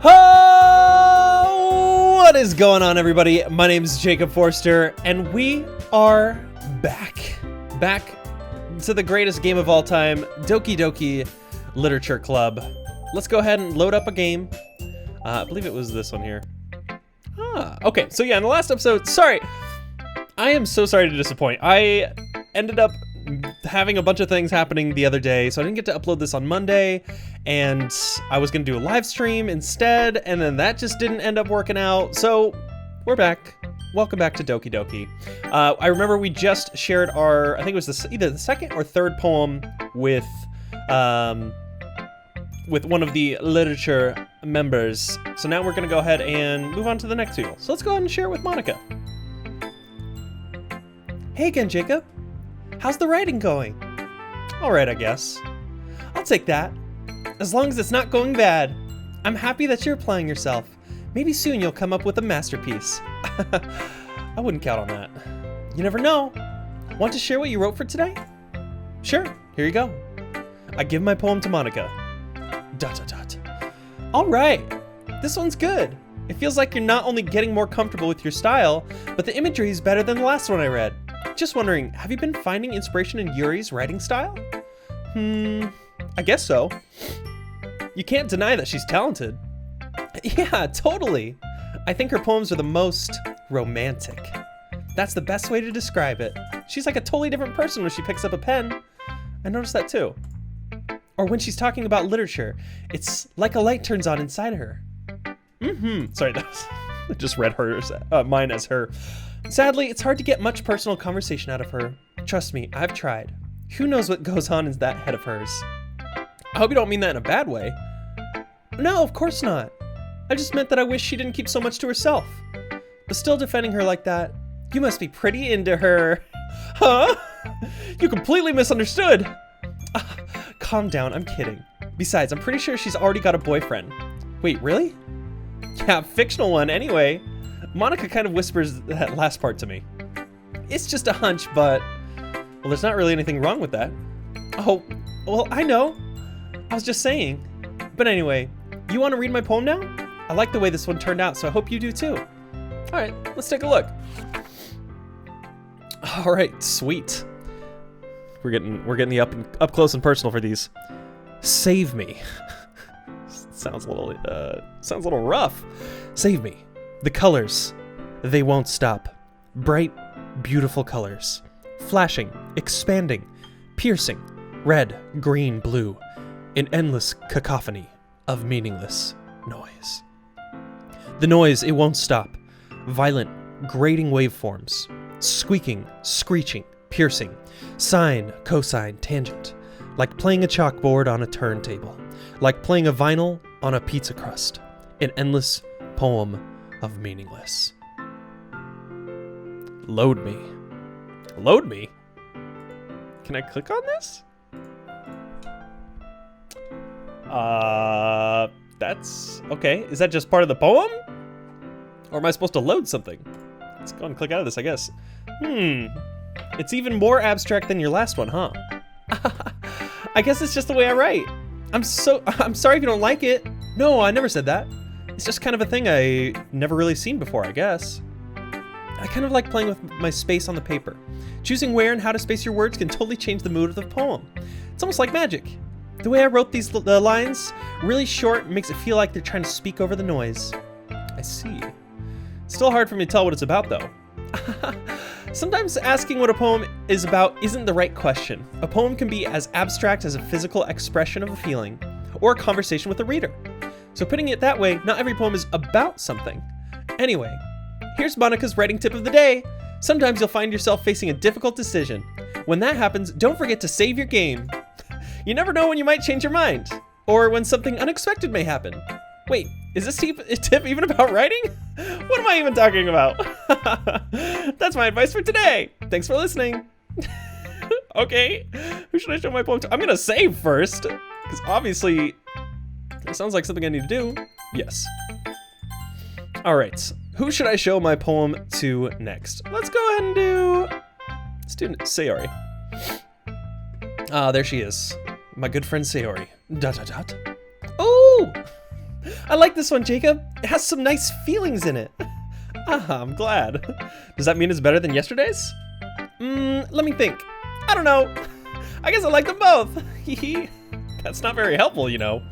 Oh, what is going on, everybody? My name is Jacob Forster, and we are back to the greatest game of all time, Doki Doki Literature Club. Let's go ahead and load up a game. I believe it was this one here. Okay, so yeah, in the last episode, sorry, I am so sorry to disappoint. I ended up having a bunch of things happening the other day, so I didn't get to upload this on Monday, and I was gonna do a live stream instead, and then that just didn't end up working out, so we're back. Welcome back to Doki Doki. I remember we just shared our, I think it was either the second or third poem with one of the literature members. So now we're gonna go ahead and move on to the next two. So let's go ahead and share it with Monica. Hey again, Jacob. How's the writing going? All right, I guess. I'll take that. As long as it's not going bad. I'm happy that you're applying yourself. Maybe soon you'll come up with a masterpiece. I wouldn't count on that. You never know. Want to share what you wrote for today? Sure, here you go. I give my poem to Monica. ... All right, this one's good. It feels like you're not only getting more comfortable with your style, but the imagery is better than the last one I read. Just wondering, have you been finding inspiration in Yuri's writing style? I guess so. You can't deny that she's talented. Yeah, totally. I think her poems are the most romantic. That's the best way to describe it. She's like a totally different person when she picks up a pen. I noticed that too. Or when she's talking about literature, it's like a light turns on inside her. Sorry, I just read hers, mine as her. Sadly, it's hard to get much personal conversation out of her. Trust me, I've tried. Who knows what goes on in that head of hers? I hope you don't mean that in a bad way. No, of course not. I just meant that I wish she didn't keep so much to herself. But still defending her like that, you must be pretty into her. Huh? You completely misunderstood. Calm down, I'm kidding. Besides, I'm pretty sure she's already got a boyfriend. Wait, really? Yeah, fictional one anyway. Monica kind of whispers that last part to me. It's just a hunch, but... well, there's not really anything wrong with that. Oh, well, I know. I was just saying. But anyway, you want to read my poem now? I like the way this one turned out, so I hope you do too. All right, let's take a look. All right, sweet. We're getting the up close and personal for these. Save me. Sounds a little rough. Save me. The colors, they won't stop. Bright, beautiful colors. Flashing, expanding, piercing, red, green, blue. An endless cacophony of meaningless noise. The noise, it won't stop. Violent, grating waveforms. Squeaking, screeching, piercing. Sine, cosine, tangent. Like playing a chalkboard on a turntable. Like playing a vinyl on a pizza crust. An endless poem of meaningless. Load me. Load me? Can I click on this? That's okay. Is that just part of the poem? Or am I supposed to load something? Let's go and click out of this, I guess. It's even more abstract than your last one, huh? I guess it's just the way I write. I'm sorry if you don't like it. No, I never said that. It's just kind of a thing I never really seen before, I guess. I kind of like playing with my space on the paper. Choosing where and how to space your words can totally change the mood of the poem. It's almost like magic. The way I wrote the lines, really short, makes it feel like they're trying to speak over the noise. I see. It's still hard for me to tell what it's about, though. Sometimes asking what a poem is about isn't the right question. A poem can be as abstract as a physical expression of a feeling, or a conversation with a reader. So putting it that way, not every poem is about something. Anyway, here's Monica's writing tip of the day. Sometimes you'll find yourself facing a difficult decision. When that happens, don't forget to save your game. You never know when you might change your mind, or when something unexpected may happen. Wait, is this tip even about writing? What am I even talking about? That's my advice for today. Thanks for listening. Okay, who should I show my poem to? I'm gonna save first, because obviously it sounds like something I need to do. Yes. All right, who should I show my poem to next? Let's go ahead and do Sayori. There she is. My good friend Sayori. ... Oh! I like this one, Jacob. It has some nice feelings in it. I'm glad. Does that mean it's better than yesterday's? Let me think. I don't know. I guess I like them both. That's not very helpful, you know.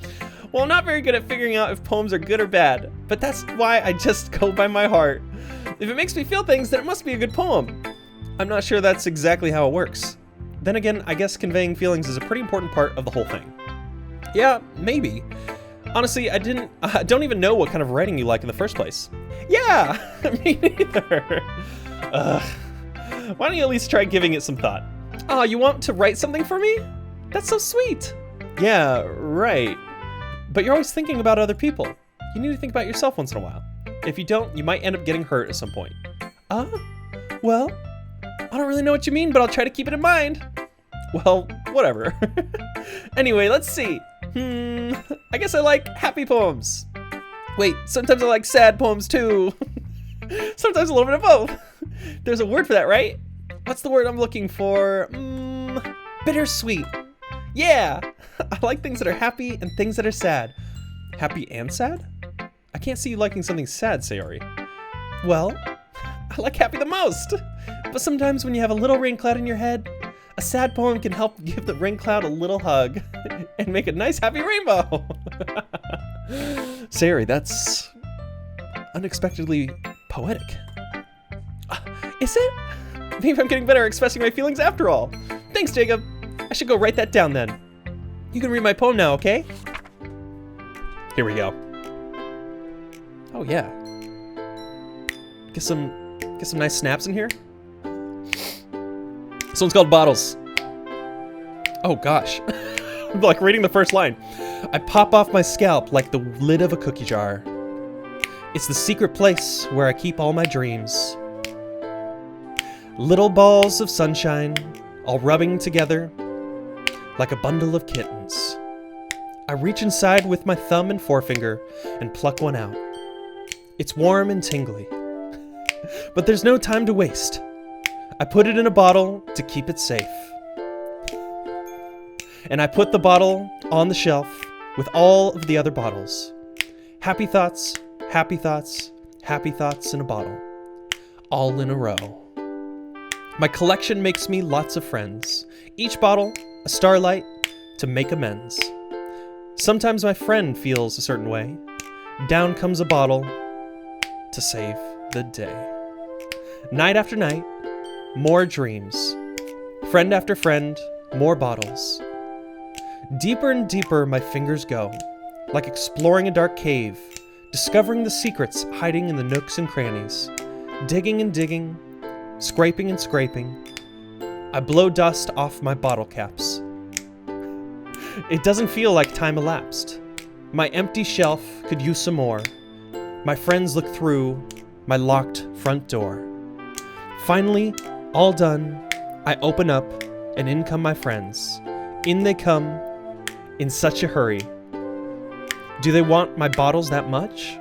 Well, I'm not very good at figuring out if poems are good or bad, but that's why I just go by my heart. If it makes me feel things, then it must be a good poem. I'm not sure that's exactly how it works. Then again, I guess conveying feelings is a pretty important part of the whole thing. Yeah, maybe. Honestly, I don't even know what kind of writing you like in the first place. Yeah, me neither. Why don't you at least try giving it some thought? Oh, you want to write something for me? That's so sweet. Yeah, right. But you're always thinking about other people. You need to think about yourself once in a while. If you don't, you might end up getting hurt at some point. Well, I don't really know what you mean, but I'll try to keep it in mind. Well, whatever. Anyway, let's see. I guess I like happy poems. Wait, sometimes I like sad poems too. Sometimes a little bit of both. There's a word for that, right? What's the word I'm looking for? Bittersweet. Yeah, I like things that are happy and things that are sad. Happy and sad? I can't see you liking something sad, Sayori. Well, I like happy the most. But sometimes when you have a little rain cloud in your head, a sad poem can help give the rain cloud a little hug and make a nice happy rainbow. Sayori, that's unexpectedly poetic. Is it? Maybe I'm getting better at expressing my feelings after all. Thanks, Jacob. I should go write that down then. You can read my poem now, okay? Here we go. Oh yeah. Get some nice snaps in here. This one's called Bottles. Oh gosh. I'm like reading the first line. I pop off my scalp like the lid of a cookie jar. It's the secret place where I keep all my dreams. Little balls of sunshine, all rubbing together like a bundle of kittens. I reach inside with my thumb and forefinger and pluck one out. It's warm and tingly, but there's no time to waste. I put it in a bottle to keep it safe. And I put the bottle on the shelf with all of the other bottles. Happy thoughts, happy thoughts, happy thoughts in a bottle. All in a row. My collection makes me lots of friends. Each bottle, a starlight to make amends. Sometimes my friend feels a certain way. Down comes a bottle to save the day. Night after night, more dreams. Friend after friend, more bottles. Deeper and deeper my fingers go, like exploring a dark cave, discovering the secrets hiding in the nooks and crannies. Digging and digging, scraping and scraping. I blow dust off my bottle caps. It doesn't feel like time elapsed. My empty shelf could use some more. My friends look through my locked front door. Finally, all done, I open up and in come my friends. In they come, in such a hurry. Do they want my bottles that much?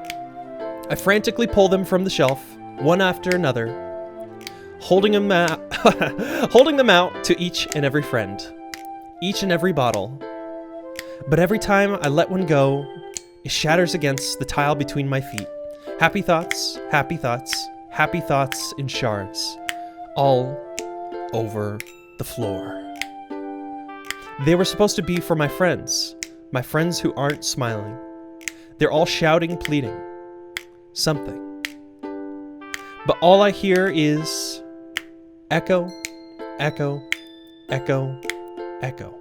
I frantically pull them from the shelf, one after another, holding them out to each and every friend, each and every bottle. But every time I let one go, it shatters against the tile between my feet. Happy thoughts, happy thoughts, happy thoughts in shards, all over the floor. They were supposed to be for my friends who aren't smiling. They're all shouting, pleading, something. But all I hear is echo, echo, echo, echo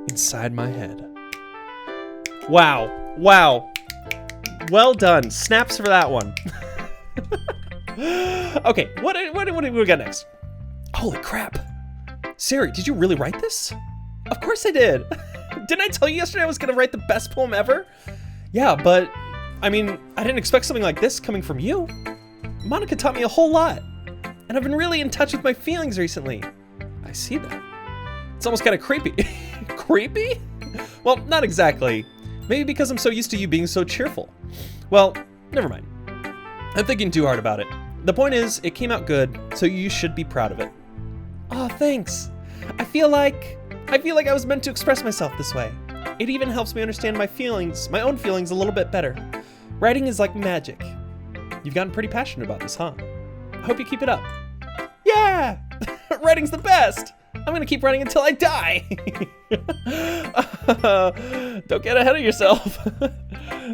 inside my head. Wow. Wow. Well done. Snaps for that one. Okay, what do we got next? Holy crap. Sayori, did you really write this? Of course I did. Didn't I tell you yesterday I was going to write the best poem ever? Yeah, but, I mean, I didn't expect something like this coming from you. Monica taught me a whole lot. And I've been really in touch with my feelings recently. I see that. It's almost kind of creepy. Creepy? Well, not exactly. Maybe because I'm so used to you being so cheerful. Well, never mind. I'm thinking too hard about it. The point is, it came out good, so you should be proud of it. Aw, thanks. I feel like I was meant to express myself this way. It even helps me understand my own feelings a little bit better. Writing is like magic. You've gotten pretty passionate about this, huh? I hope you keep it up. Yeah! Writing's the best! I'm gonna keep writing until I die! Don't get ahead of yourself.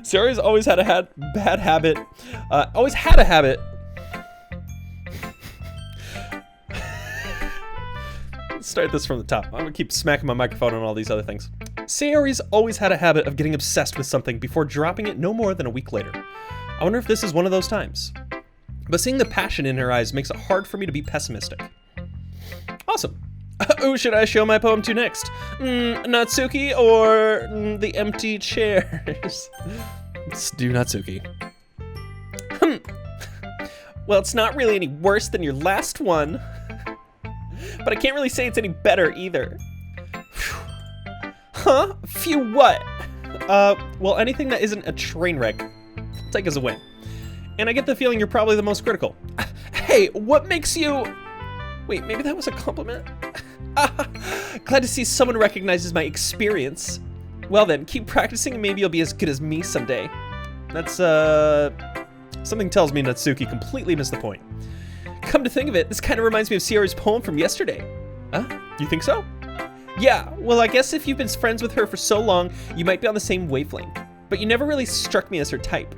Sayori's always had a bad habit. Always had a habit. Let's start this from the top. I'm gonna keep smacking my microphone on all these other things. Sayori's always had a habit of getting obsessed with something before dropping it no more than a week later. I wonder if this is one of those times. But seeing the passion in her eyes makes it hard for me to be pessimistic. Awesome. Who should I show my poem to next? Natsuki or the empty chairs? Let's do Natsuki. Well, it's not really any worse than your last one. But I can't really say it's any better either. Huh? Phew what? Well, anything that isn't a train wreck, I'll take as a win. And I get the feeling you're probably the most critical. Hey, what makes you... Wait, maybe that was a compliment? Glad to see someone recognizes my experience. Well then, keep practicing and maybe you'll be as good as me someday. That's, something tells me Natsuki completely missed the point. Come to think of it, this kind of reminds me of Sayori's poem from yesterday. You think so? Yeah, well I guess if you've been friends with her for so long, you might be on the same wavelength. But you never really struck me as her type.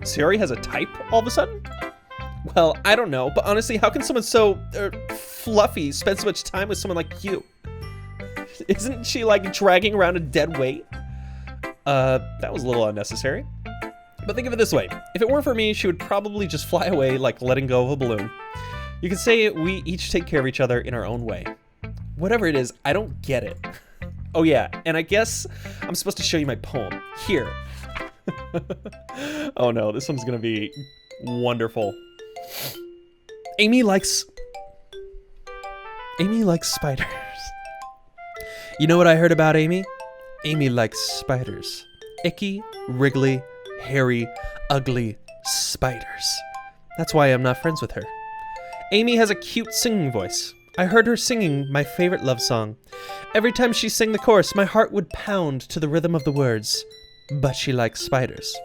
Sayori has a type all of a sudden? Well, I don't know, but honestly, how can someone so fluffy spend so much time with someone like you? Isn't she like dragging around a dead weight? That was a little unnecessary. But think of it this way. If it weren't for me, she would probably just fly away like letting go of a balloon. You could say we each take care of each other in our own way. Whatever it is, I don't get it. Oh yeah, and I guess I'm supposed to show you my poem. Here. Oh no, this one's gonna be wonderful. Amy likes spiders. You know what I heard about Amy? Amy likes spiders. Icky, wriggly, hairy, ugly spiders. That's why I'm not friends with her. Amy has a cute singing voice. I heard her singing my favorite love song. Every time she sang the chorus, my heart would pound to the rhythm of the words. But she likes spiders.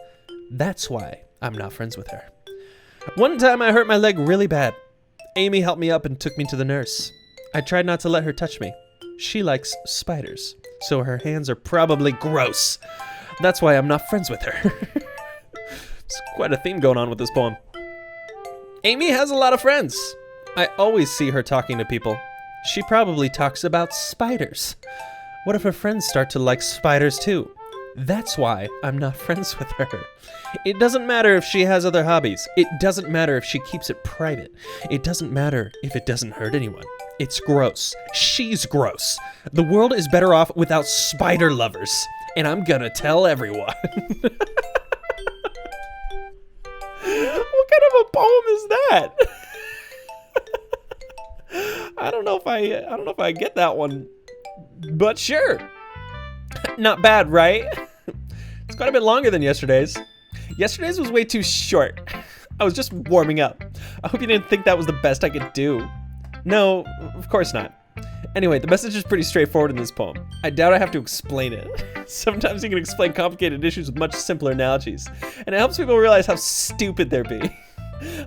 That's why I'm not friends with her. One time I hurt my leg really bad. Amy helped me up and took me to the nurse. I tried not to let her touch me. She likes spiders, so her hands are probably gross. That's why I'm not friends with her. It's quite a theme going on with this poem. Amy has a lot of friends. I always see her talking to people. She probably talks about spiders. What if her friends start to like spiders too? That's why I'm not friends with her. It doesn't matter if she has other hobbies. It doesn't matter if she keeps it private. It doesn't matter if it doesn't hurt anyone. It's gross. She's gross. The world is better off without spider lovers. And I'm gonna tell everyone. What kind of a poem is that? I don't know if I get that one. But sure. Not bad, right? It's quite a bit longer than yesterday's. Yesterday's was way too short. I was just warming up. I hope you didn't think that was the best I could do. No, of course not. Anyway, the message is pretty straightforward in this poem. I doubt I have to explain it. Sometimes you can explain complicated issues with much simpler analogies, and it helps people realize how stupid they're being.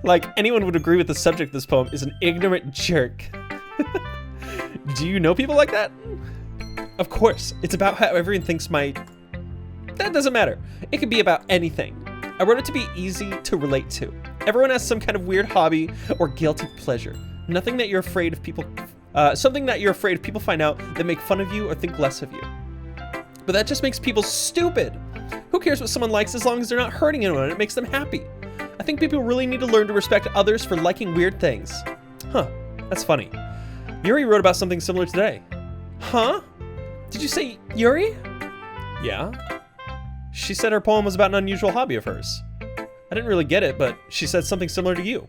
Like, anyone would agree with the subject of this poem is an ignorant jerk. Do you know people like that? Of course, it's about how everyone thinks That doesn't matter. It could be about anything. I wrote it to be easy to relate to. Everyone has some kind of weird hobby or guilty pleasure. Nothing that you're afraid of people... something that you're afraid people find out that make fun of you or think less of you. But that just makes people stupid. Who cares what someone likes as long as they're not hurting anyone and it makes them happy? I think people really need to learn to respect others for liking weird things. Huh, that's funny. Yuri wrote about something similar today. Huh? Did you say Yuri? Yeah. She said her poem was about an unusual hobby of hers. I didn't really get it, but she said something similar to you.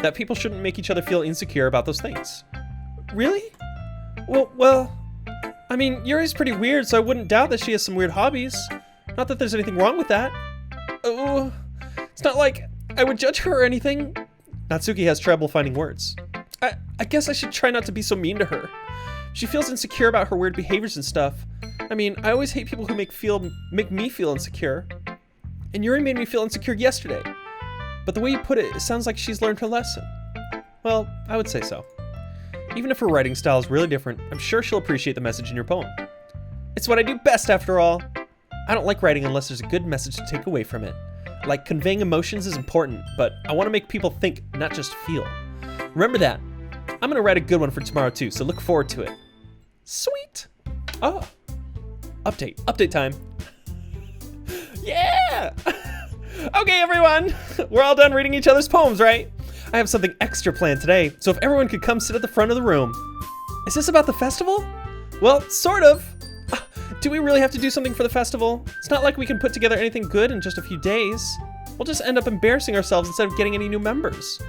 That people shouldn't make each other feel insecure about those things. Really? Well, I mean, Yuri's pretty weird, so I wouldn't doubt that she has some weird hobbies. Not that there's anything wrong with that. Oh, it's not like I would judge her or anything. Natsuki has trouble finding words. I guess I should try not to be so mean to her. She feels insecure about her weird behaviors and stuff. I mean, I always hate people who make me feel insecure. And Yuri made me feel insecure yesterday. But the way you put it, it sounds like she's learned her lesson. Well, I would say so. Even if her writing style is really different, I'm sure she'll appreciate the message in your poem. It's what I do best, after all. I don't like writing unless there's a good message to take away from it. Like, conveying emotions is important, but I want to make people think, not just feel. Remember that. I'm gonna write a good one for tomorrow too, so look forward to it. Sweet. Oh. Update time. Yeah! Okay, everyone. We're all done reading each other's poems, right? I have something extra planned today, so if everyone could come sit at the front of the room. Is this about the festival? Well, sort of. Do we really have to do something for the festival? It's not like we can put together anything good in just a few days. We'll just end up embarrassing ourselves instead of getting any new members.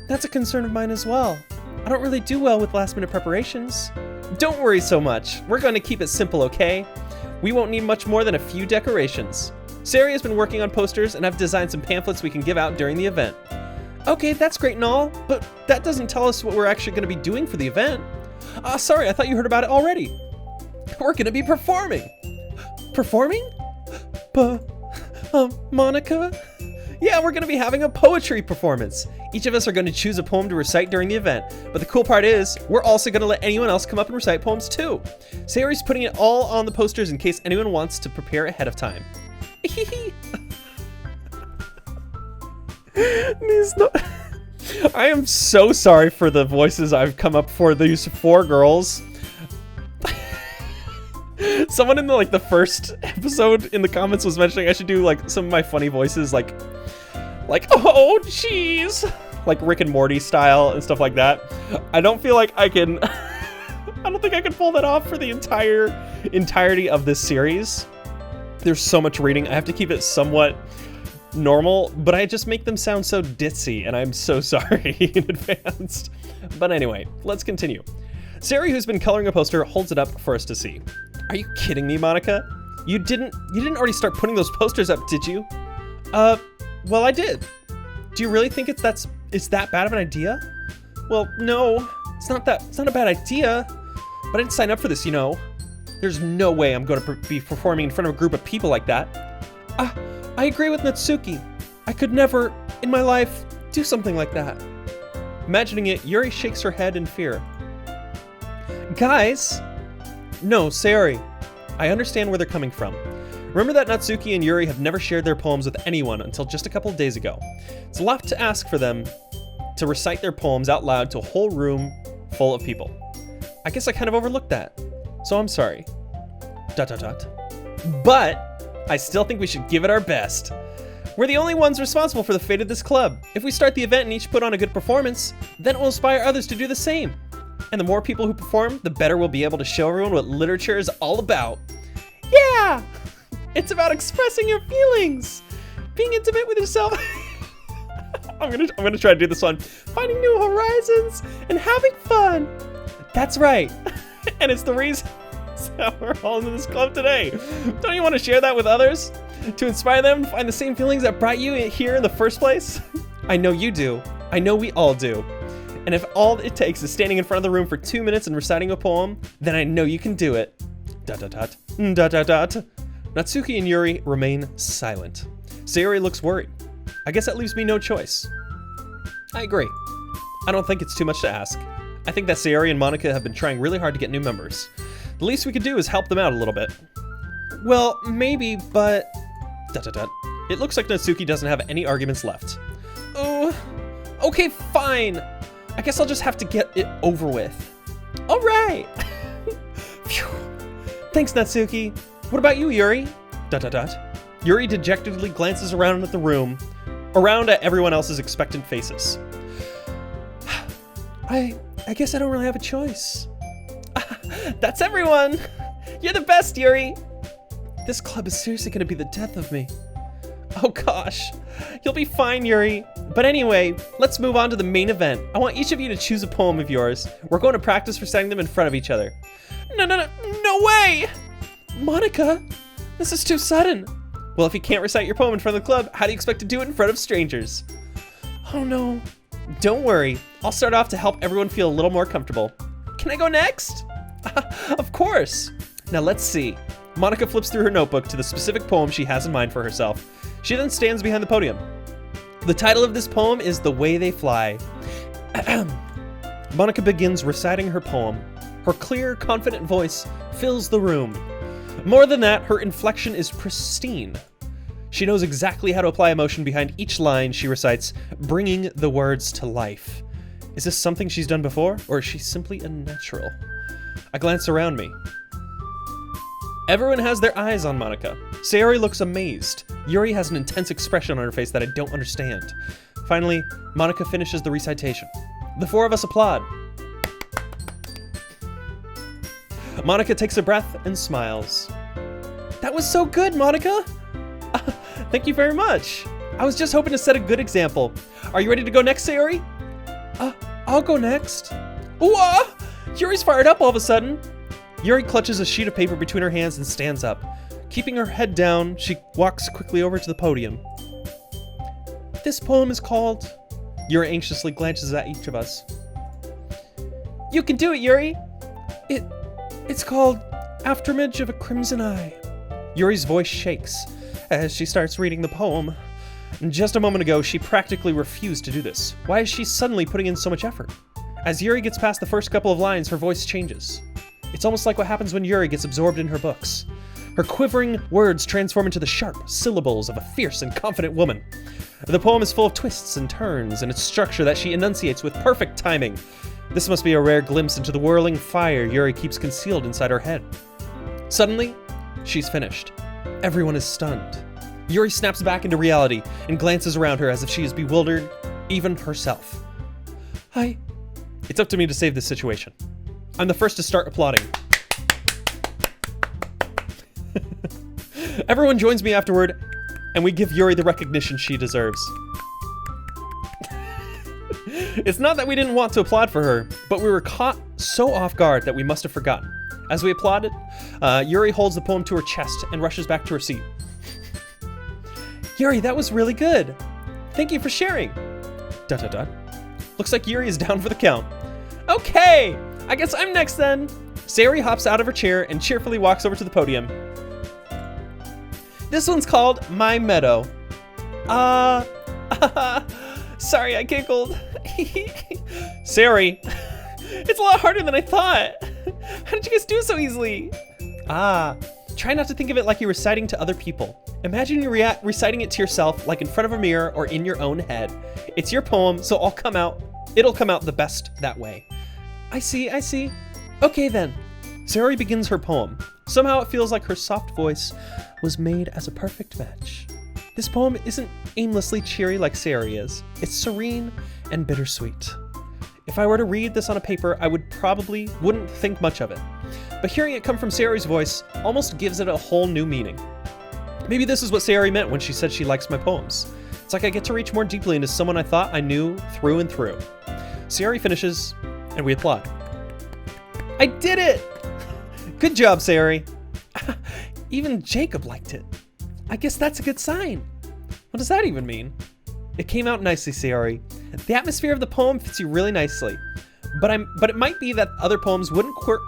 That's a concern of mine as well. I don't really do well with last-minute preparations. Don't worry so much. We're going to keep it simple, okay? We won't need much more than a few decorations. Sayori has been working on posters, and I've designed some pamphlets we can give out during the event. Okay, that's great and all, but that doesn't tell us what we're actually going to be doing for the event. Sorry, I thought you heard about it already. We're going to be performing. Performing? Monica? Yeah, we're going to be having a poetry performance. Each of us are going to choose a poem to recite during the event, but the cool part is, we're also going to let anyone else come up and recite poems too. Sayori's putting it all on the posters in case anyone wants to prepare ahead of time. I am so sorry for the voices I've come up for these 4 girls. Someone in the first episode in the comments was mentioning I should do some of my funny voices like oh jeez, like Rick and Morty style and stuff like that. I don't feel like I can I don't think I can pull that off for the entirety of this series. There's so much reading, I have to keep it somewhat normal, but I just make them sound so ditzy, and I'm so sorry in advance. But anyway, let's continue. Sayori, who's been coloring a poster, holds it up for us to see. Are you kidding me, Monica? You didn't already start putting those posters up, did you? Well, I did. Do you really think it's that bad of an idea? Well, no, it's not a bad idea, but I didn't sign up for this, you know. There's no way I'm going to be performing in front of a group of people like that. I agree with Natsuki. I could never, in my life, do something like that. Imagining it, Yuri shakes her head in fear. Guys! No, Sayori. I understand where they're coming from. Remember that Natsuki and Yuri have never shared their poems with anyone until just a couple of days ago. It's a lot to ask for them to recite their poems out loud to a whole room full of people. I guess I kind of overlooked that. So I'm sorry. ... But I still think we should give it our best. We're the only ones responsible for the fate of this club. If we start the event and each put on a good performance, then it will inspire others to do the same. And the more people who perform, the better we'll be able to show everyone what literature is all about. Yeah! It's about expressing your feelings, being intimate with yourself. I'm gonna try to do this one. Finding new horizons and having fun. That's right. And it's the reason that we're all in this club today. Don't you want to share that with others? To inspire them to find the same feelings that brought you here in the first place? I know you do. I know we all do. And if all it takes is standing in front of the room for 2 minutes and reciting a poem, then I know you can do it. ... Natsuki and Yuri remain silent. Sayori looks worried. I guess that leaves me no choice. I agree. I don't think it's too much to ask. I think that Sayori and Monica have been trying really hard to get new members. The least we could do is help them out a little bit. Well, maybe, but... ... It looks like Natsuki doesn't have any arguments left. Oh, okay, fine. I guess I'll just have to get it over with. All right. Phew. Thanks, Natsuki. What about you, Yuri? ... Yuri dejectedly glances around at the room, around at everyone else's expectant faces. I guess I don't really have a choice. That's everyone. You're the best, Yuri. This club is seriously gonna be the death of me. Oh gosh, you'll be fine, Yuri. But anyway, let's move on to the main event. I want each of you to choose a poem of yours. We're going to practice reciting them in front of each other. No way! Monica, this is too sudden. Well, if you can't recite your poem in front of the club, how do you expect to do it in front of strangers? Oh no. Don't worry, I'll start off to help everyone feel a little more comfortable. Can I go next? Of course. Now let's see. Monica flips through her notebook to the specific poem she has in mind for herself. She then stands behind the podium. The title of this poem is The Way They Fly. Monica begins reciting her poem. Her clear, confident voice fills the room. More than that, her inflection is pristine. She knows exactly how to apply emotion behind each line she recites, bringing the words to life. Is this something she's done before, or is she simply a natural? I glance around me. Everyone has their eyes on Monica. Sayori looks amazed. Yuri has an intense expression on her face that I don't understand. Finally, Monica finishes the recitation. The four of us applaud. Monica takes a breath and smiles. That was so good, Monica! Thank you very much. I was just hoping to set a good example. Are you ready to go next, Sayori? I'll go next. Ooh, Yuri's fired up all of a sudden. Yuri clutches a sheet of paper between her hands and stands up. Keeping her head down, she walks quickly over to the podium. This poem is called... Yuri anxiously glances at each of us. You can do it, Yuri! It's called Afterimage of a Crimson Eye. Yuri's voice shakes as she starts reading the poem. Just a moment ago, she practically refused to do this. Why is she suddenly putting in so much effort? As Yuri gets past the first couple of lines, her voice changes. It's almost like what happens when Yuri gets absorbed in her books. Her quivering words transform into the sharp syllables of a fierce and confident woman. The poem is full of twists and turns in its structure that she enunciates with perfect timing. This must be a rare glimpse into the whirling fire Yuri keeps concealed inside her head. Suddenly, she's finished. Everyone is stunned. Yuri snaps back into reality and glances around her as if she is bewildered, even herself. It's up to me to save this situation. I'm the first to start applauding. Everyone joins me afterward, and we give Yuri the recognition she deserves. It's not that we didn't want to applaud for her, but we were caught so off guard that we must have forgotten. As we applauded, Yuri holds the poem to her chest and rushes back to her seat. Yuri, that was really good. Thank you for sharing. ... Looks like Yuri is down for the count. Okay, I guess I'm next then. Sayori hops out of her chair and cheerfully walks over to the podium. This one's called My Meadow. Sorry, I giggled. Sayori, it's a lot harder than I thought. How did you guys do it so easily? Try not to think of it like you're reciting to other people. Imagine you're reciting it to yourself, like in front of a mirror or in your own head. It's your poem, so it'll come out the best that way. I see. Okay then. Sayori begins her poem. Somehow it feels like her soft voice was made as a perfect match. This poem isn't aimlessly cheery like Sayori is. It's serene and bittersweet. If I were to read this on a paper, I wouldn't think much of it. But hearing it come from Sayori's voice almost gives it a whole new meaning. Maybe this is what Sayori meant when she said she likes my poems. It's like I get to reach more deeply into someone I thought I knew through and through. Sayori finishes, and we applaud. I did it! Good job, Sayori. Even Jacob liked it. I guess that's a good sign. What does that even mean? It came out nicely, Sayori. The atmosphere of the poem fits you really nicely. But it might be that other poems wouldn't work.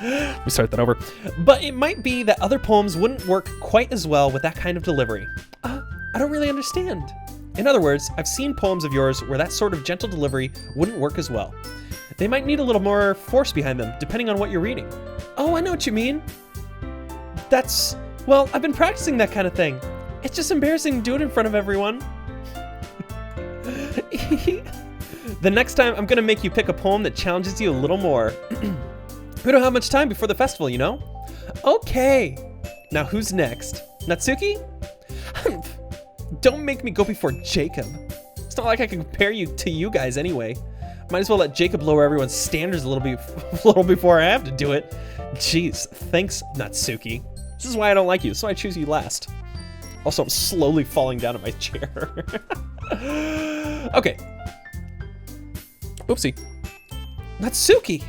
Let me start that over. But it might be that other poems wouldn't work quite as well with that kind of delivery. I don't really understand. In other words, I've seen poems of yours where that sort of gentle delivery wouldn't work as well. They might need a little more force behind them, depending on what you're reading. Oh, I know what you mean. Well, I've been practicing that kind of thing. It's just embarrassing to do it in front of everyone. The next time, I'm gonna make you pick a poem that challenges you a little more. We don't have much time before the festival, you know? Okay. Now who's next? Natsuki? Don't make me go before Jacob. It's not like I can compare you to you guys anyway. Might as well let Jacob lower everyone's standards a little before I have to do it. Jeez, thanks, Natsuki. This is why I don't like you, so I choose you last. Also, I'm slowly falling down in my chair. Okay. Oopsie. Natsuki!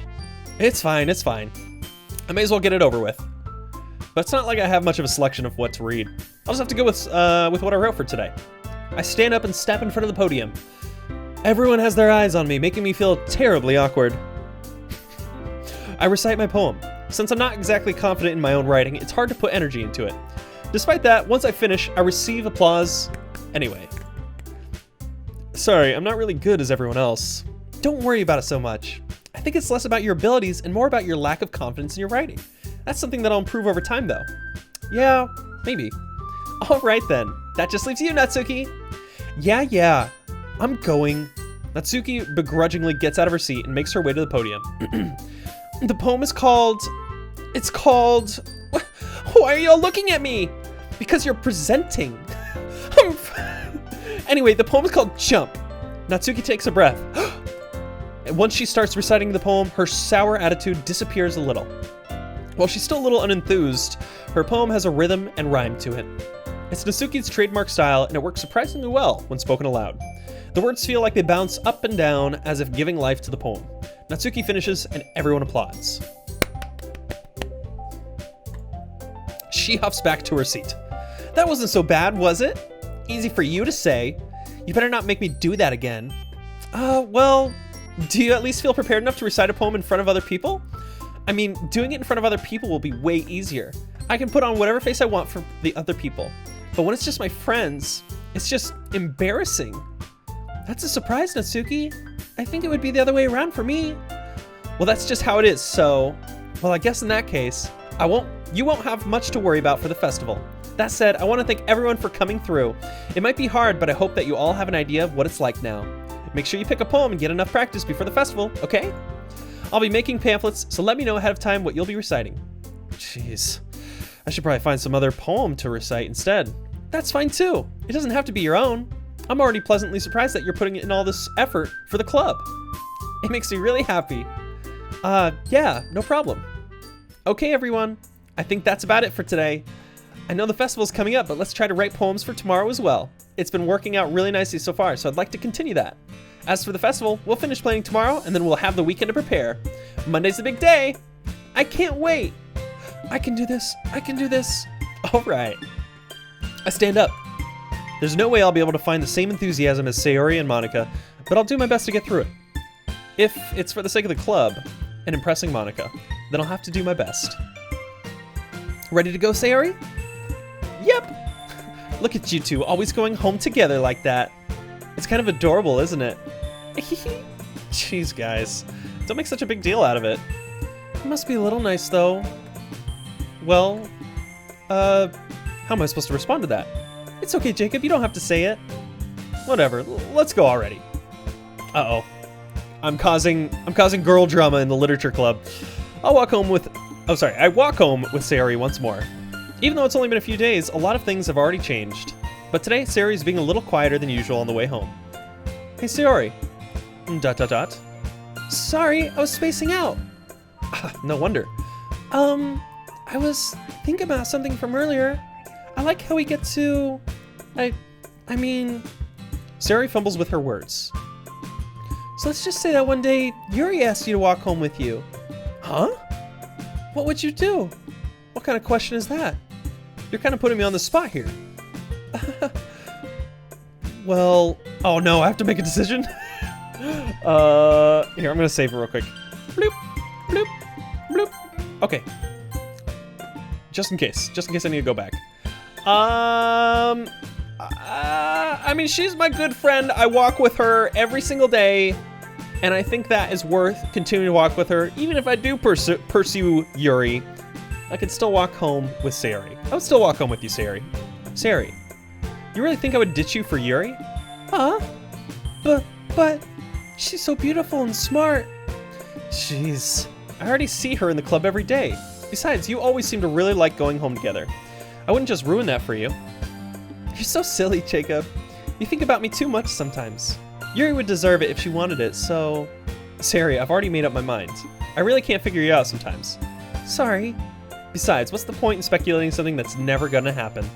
It's fine. I may as well get it over with. But it's not like I have much of a selection of what to read. I'll just have to go with what I wrote for today. I stand up and step in front of the podium. Everyone has their eyes on me, making me feel terribly awkward. I recite my poem. Since I'm not exactly confident in my own writing, it's hard to put energy into it. Despite that, once I finish, I receive applause anyway. Sorry, I'm not really good as everyone else. Don't worry about it so much. I think it's less about your abilities and more about your lack of confidence in your writing. That's something that I'll improve over time though. Yeah, maybe. Alright then, that just leaves you, Natsuki. Yeah, I'm going. Natsuki begrudgingly gets out of her seat and makes her way to the podium. The poem is called... It's called... Why are y'all looking at me? Because you're presenting. Anyway, the poem is called Jump. Natsuki takes a breath. And once she starts reciting the poem, her sour attitude disappears a little. While she's still a little unenthused, her poem has a rhythm and rhyme to it. It's Natsuki's trademark style, and it works surprisingly well when spoken aloud. The words feel like they bounce up and down as if giving life to the poem. Natsuki finishes, and everyone applauds. She huffs back to her seat. That wasn't so bad, was it? Easy for you to say. You better not make me do that again. Well, do you at least feel prepared enough to recite a poem in front of other people? I mean, doing it in front of other people will be way easier. I can put on whatever face I want for the other people. But when it's just my friends, it's just embarrassing. That's a surprise, Natsuki. I think it would be the other way around for me. Well, that's just how it is, so... Well, I guess in that case, you won't have much to worry about for the festival. That said, I want to thank everyone for coming through. It might be hard, but I hope that you all have an idea of what it's like now. Make sure you pick a poem and get enough practice before the festival, okay? I'll be making pamphlets, so let me know ahead of time what you'll be reciting. Jeez, I should probably find some other poem to recite instead. That's fine too. It doesn't have to be your own. I'm already pleasantly surprised that you're putting in all this effort for the club. It makes me really happy. Yeah, no problem. Okay, everyone. I think that's about it for today. I know the festival's coming up, but let's try to write poems for tomorrow as well. It's been working out really nicely so far, so I'd like to continue that. As for the festival, we'll finish planning tomorrow, and then we'll have the weekend to prepare. Monday's the big day. I can't wait. I can do this. I can do this. All right. I stand up. There's no way I'll be able to find the same enthusiasm as Sayori and Monica, but I'll do my best to get through it. If it's for the sake of the club and impressing Monica, then I'll have to do my best. Ready to go, Sayori? Yep. Look at you two, always going home together like that. It's kind of adorable, isn't it? Jeez, guys. Don't make such a big deal out of it. It must be a little nice, though. Well, how am I supposed to respond to that? It's okay, Jacob, you don't have to say it. Whatever, let's go already. Uh-oh. I'm causing girl drama in the literature club. I walk home with Sayori once more. Even though it's only been a few days, a lot of things have already changed. But today, Sayori's being a little quieter than usual on the way home. Hey, Sayori. ... Sorry, I was spacing out. No wonder. I was thinking about something from earlier. I like how we get to... I mean... Sayori fumbles with her words. So let's just say that one day, Yuri asked you to walk home with you. Huh? What would you do? What kind of question is that? You're kind of putting me on the spot here. Well, oh no, I have to make a decision? Here, I'm gonna save it real quick. Bloop, bloop, bloop. Okay. Just in case I need to go back. I mean, she's my good friend. I walk with her every single day, and I think that is worth continuing to walk with her. Even if I do pursue Yuri, I could still walk home with Sayori. I would still walk home with you, Sayori. Sayori, you really think I would ditch you for Yuri? Huh? But she's so beautiful and smart. Jeez, I already see her in the club every day. Besides, you always seem to really like going home together. I wouldn't just ruin that for you. You're so silly, Jacob. You think about me too much sometimes. Yuri would deserve it if she wanted it, so... Sayori, I've already made up my mind. I really can't figure you out sometimes. Sorry. Besides, what's the point in speculating something that's never gonna happen?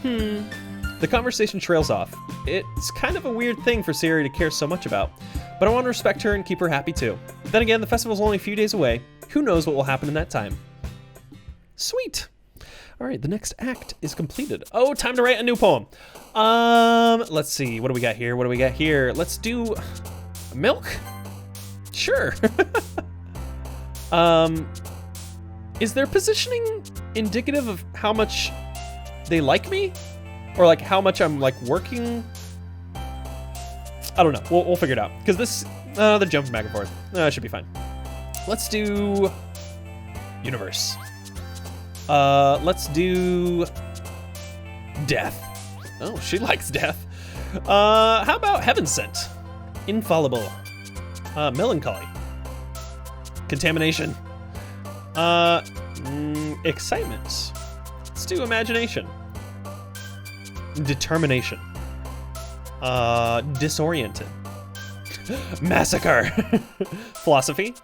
The conversation trails off. It's kind of a weird thing for Sayori to care so much about, but I want to respect her and keep her happy too. Then again, the festival's only a few days away. Who knows what will happen in that time? Sweet. All right, the next act is completed. Oh, time to write a new poem. Let's see. What do we got here? Let's do milk. Sure. Is their positioning indicative of how much they like me? Or like how much I'm like working? I don't know. We'll figure it out. Because this, they're jumping back and forth. It should be fine. Let's do universe. Let's do death. Oh, she likes death. How about heaven sent? Infallible. Melancholy. Contamination. Excitement. Let's do imagination. Determination. Disoriented. Massacre. Philosophy.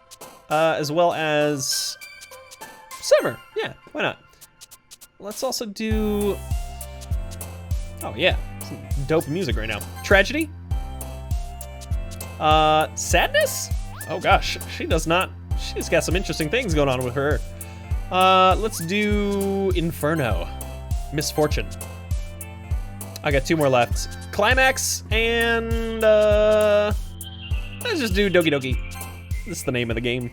As well as summer. Yeah, why not? Let's also do, oh yeah, some dope music right now. Tragedy. Sadness? Oh gosh, she's got some interesting things going on with her. Let's do Inferno. Misfortune. I got 2 more left. Climax and let's just do Doki Doki. This is the name of the game.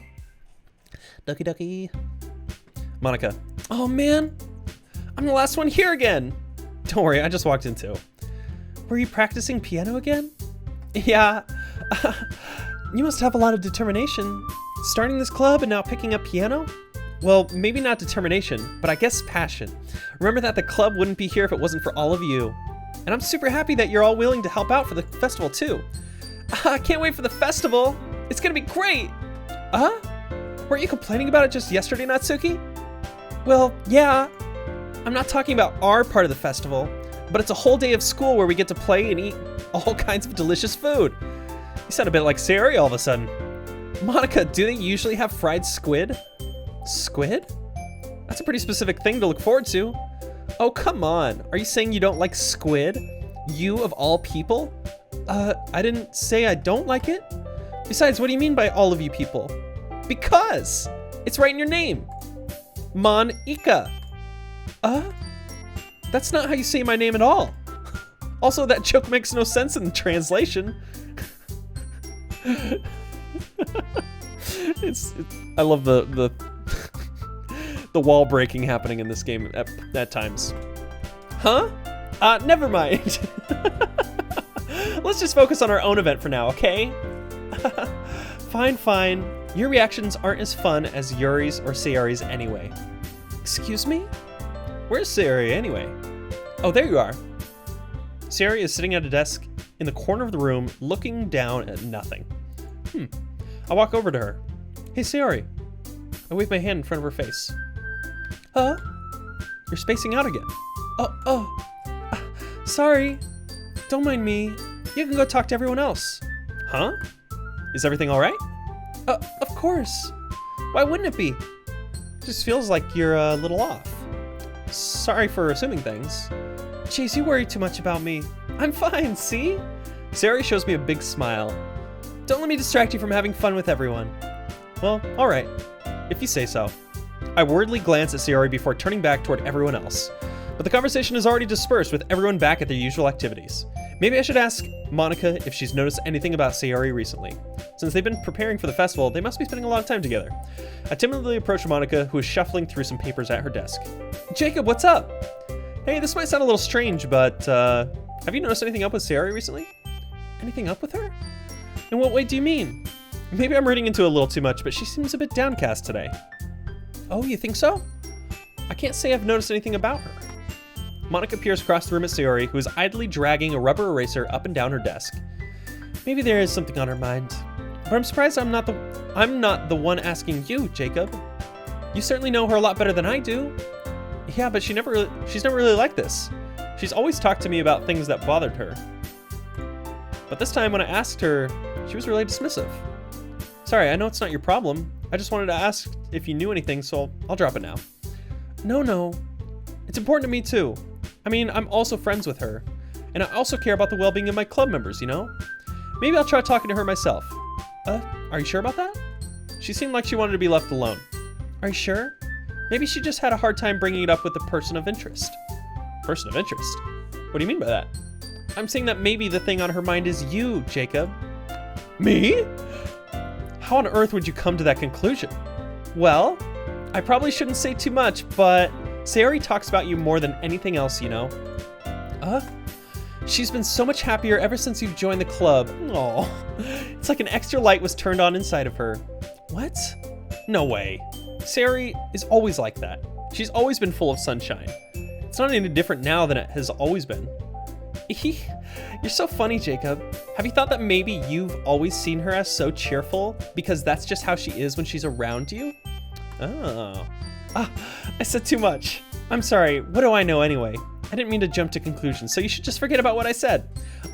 Doki Doki. Monica. Oh man, I'm the last one here again. Don't worry, I just walked in too. Were you practicing piano again? Yeah. You must have a lot of determination. Starting this club and now picking up piano? Well, maybe not determination, but I guess passion. Remember that the club wouldn't be here if it wasn't for all of you. And I'm super happy that you're all willing to help out for the festival too. I can't wait for the festival. It's gonna be great. Weren't you complaining about it just yesterday, Natsuki? Well, yeah. I'm not talking about our part of the festival, but it's a whole day of school where we get to play and eat all kinds of delicious food. You sound a bit like Sayori all of a sudden. Monica, do they usually have fried squid? Squid? That's a pretty specific thing to look forward to. Oh, come on. Are you saying you don't like squid? You of all people? I didn't say I don't like it. Besides, what do you mean by all of you people? Because it's right in your name. Mon-ika. That's not how you say my name at all. Also, that joke makes no sense in the translation. I love the wall breaking happening in this game at times. Huh? Never mind. Let's just focus on our own event for now, okay? Fine. Your reactions aren't as fun as Yuri's or Sayori's anyway. Excuse me? Where's Sayori anyway? Oh, there you are. Sayori is sitting at a desk in the corner of the room, looking down at nothing. I walk over to her. Hey, Sayori. I wave my hand in front of her face. Huh? You're spacing out again. Sorry. Don't mind me. You can go talk to everyone else. Huh? Is everything all right? Of course. Why wouldn't it be? It just feels like you're a little off. Sorry for assuming things. Jeez, you worry too much about me. I'm fine, see? Sayori shows me a big smile. Don't let me distract you from having fun with everyone. Well, all right, if you say so. I worriedly glance at Sayori before turning back toward everyone else. But the conversation is already dispersed with everyone back at their usual activities. Maybe I should ask Monica if she's noticed anything about Sayori recently. Since they've been preparing for the festival, they must be spending a lot of time together. I timidly approach Monica, who is shuffling through some papers at her desk. Jacob, what's up? Hey, this might sound a little strange, but have you noticed anything up with Sayori recently? Anything up with her? In what way do you mean? Maybe I'm reading into it a little too much, but she seems a bit downcast today. Oh, you think so? I can't say I've noticed anything about her. Monica peers across the room at Sayori, who is idly dragging a rubber eraser up and down her desk. Maybe there is something on her mind. But I'm surprised I'm not the one asking you, Jacob. You certainly know her a lot better than I do. Yeah, but she's never really like this. She's always talked to me about things that bothered her. But this time when I asked her, she was really dismissive. Sorry, I know it's not your problem. I just wanted to ask if you knew anything, so I'll drop it now. No. It's important to me too. I mean, I'm also friends with her. And I also care about the well-being of my club members, you know? Maybe I'll try talking to her myself. Are you sure about that? She seemed like she wanted to be left alone. Are you sure? Maybe she just had a hard time bringing it up with the person of interest. Person of interest? What do you mean by that? I'm saying that maybe the thing on her mind is you, Jacob. Me? How on earth would you come to that conclusion? Well, I probably shouldn't say too much, but Sayori talks about you more than anything else, you know? She's been so much happier ever since you've joined the club. Aw, it's like an extra light was turned on inside of her. What? No way. Sayori is always like that. She's always been full of sunshine. It's not any different now than it has always been. You're so funny, Jacob. Have you thought that maybe you've always seen her as so cheerful because that's just how she is when she's around you? Oh. I said too much. I'm sorry, what do I know anyway? I didn't mean to jump to conclusions, so you should just forget about what I said.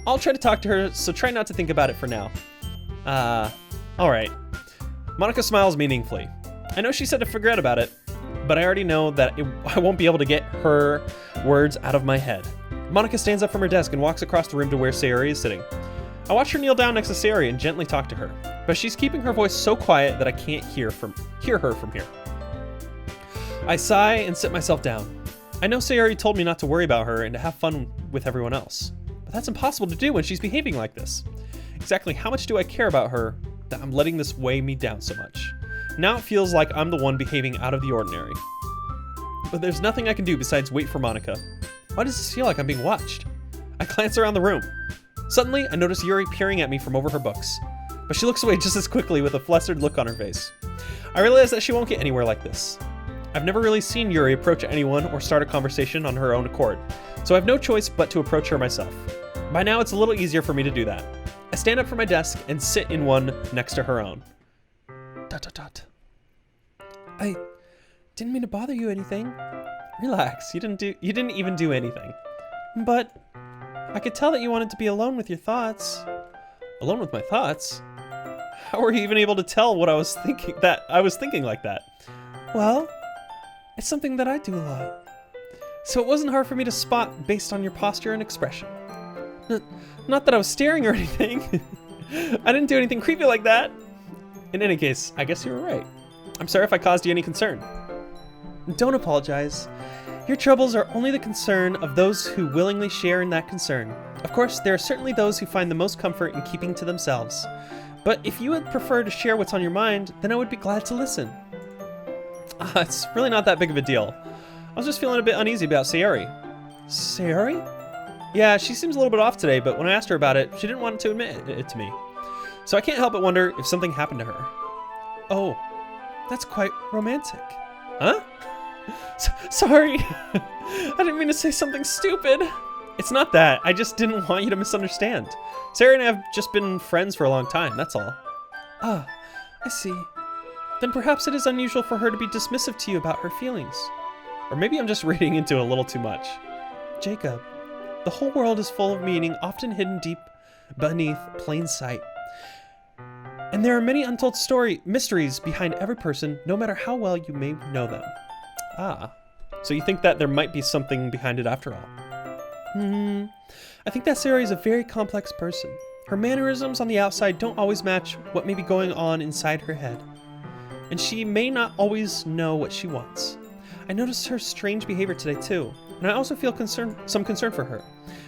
I'll try to talk to her, so try not to think about it for now. Alright. Monica smiles meaningfully. I know she said to forget about it, but I already know that I won't be able to get her words out of my head. Monica stands up from her desk and walks across the room to where Sayori is sitting. I watch her kneel down next to Sayori and gently talk to her, but she's keeping her voice so quiet that I can't hear her from here. I sigh and sit myself down. I know Sayori told me not to worry about her and to have fun with everyone else, but that's impossible to do when she's behaving like this. Exactly how much do I care about her that I'm letting this weigh me down so much? Now it feels like I'm the one behaving out of the ordinary. But there's nothing I can do besides wait for Monica. Why does this feel like I'm being watched? I glance around the room. Suddenly, I notice Yuri peering at me from over her books, but she looks away just as quickly with a flustered look on her face. I realize that she won't get anywhere like this. I've never really seen Yuri approach anyone or start a conversation on her own accord, so I have no choice but to approach her myself. By now, it's a little easier for me to do that. I stand up from my desk and sit in one next to her own. ... I didn't mean to bother you anything. Relax, you didn't even do anything. But I could tell that you wanted to be alone with your thoughts. Alone with my thoughts? How were you even able to tell what I was thinking like that? Well, it's something that I do a lot. So it wasn't hard for me to spot based on your posture and expression. Not that I was staring or anything. I didn't do anything creepy like that. In any case, I guess you were right. I'm sorry if I caused you any concern. Don't apologize. Your troubles are only the concern of those who willingly share in that concern. Of course, there are certainly those who find the most comfort in keeping to themselves. But if you would prefer to share what's on your mind, then I would be glad to listen. It's really not that big of a deal. I was just feeling a bit uneasy about Sayori. Sayori? Yeah, she seems a little bit off today, but when I asked her about it, she didn't want to admit it to me. So I can't help but wonder if something happened to her. Oh, that's quite romantic. Huh? Sorry. I didn't mean to say something stupid. It's not that. I just didn't want you to misunderstand. Sarah and I have just been friends for a long time, that's all. Ah, I see. Then perhaps it is unusual for her to be dismissive to you about her feelings. Or maybe I'm just reading into it a little too much. Jacob, the whole world is full of meaning, often hidden deep beneath plain sight. And there are many untold mysteries behind every person, no matter how well you may know them. Ah, so you think that there might be something behind it after all? I think that Sayori is a very complex person. Her mannerisms on the outside don't always match what may be going on inside her head. And she may not always know what she wants. I noticed her strange behavior today too, and I also feel some concern for her.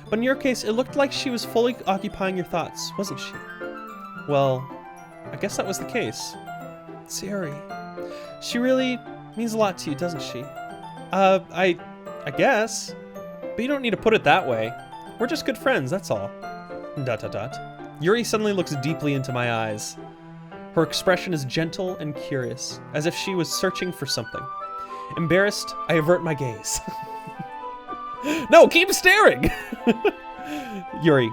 But in your case, it looked like she was fully occupying your thoughts, wasn't she? Well, I guess that was the case. Sayori, she really means a lot to you, doesn't she? I guess. But you don't need to put it that way. We're just good friends, that's all. ... Yuri suddenly looks deeply into my eyes. Her expression is gentle and curious, as if she was searching for something. Embarrassed, I avert my gaze. No, keep staring! Yuri,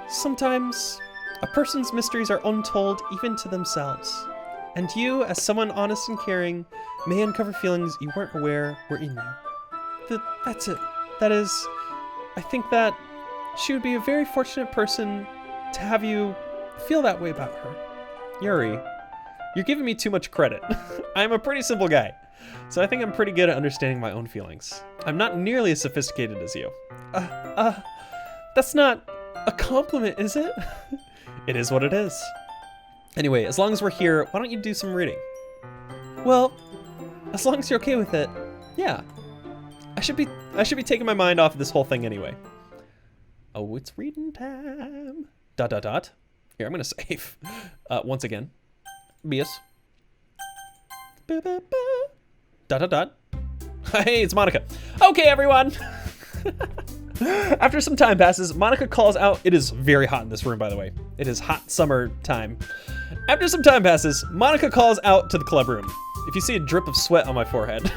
sometimes a person's mysteries are untold even to themselves. And you, as someone honest and caring, may uncover feelings you weren't aware were in you. That's it. That is, I think that she would be a very fortunate person to have you feel that way about her. Yuri, you're giving me too much credit. I'm a pretty simple guy, so I think I'm pretty good at understanding my own feelings. I'm not nearly as sophisticated as you. That's not a compliment, is it? It is what it is. Anyway, as long as we're here, why don't you do some reading? Well, as long as you're okay with it, yeah. I should be taking my mind off of this whole thing anyway. Oh, it's reading time. ... Here, I'm gonna save. Once again. BS. Dot dot dot. Hey, it's Monica. Okay, everyone. After some time passes, Monica calls out. It is very hot in this room, by the way. It is hot summer time. After some time passes, Monica calls out to the club room. If you see a drip of sweat on my forehead,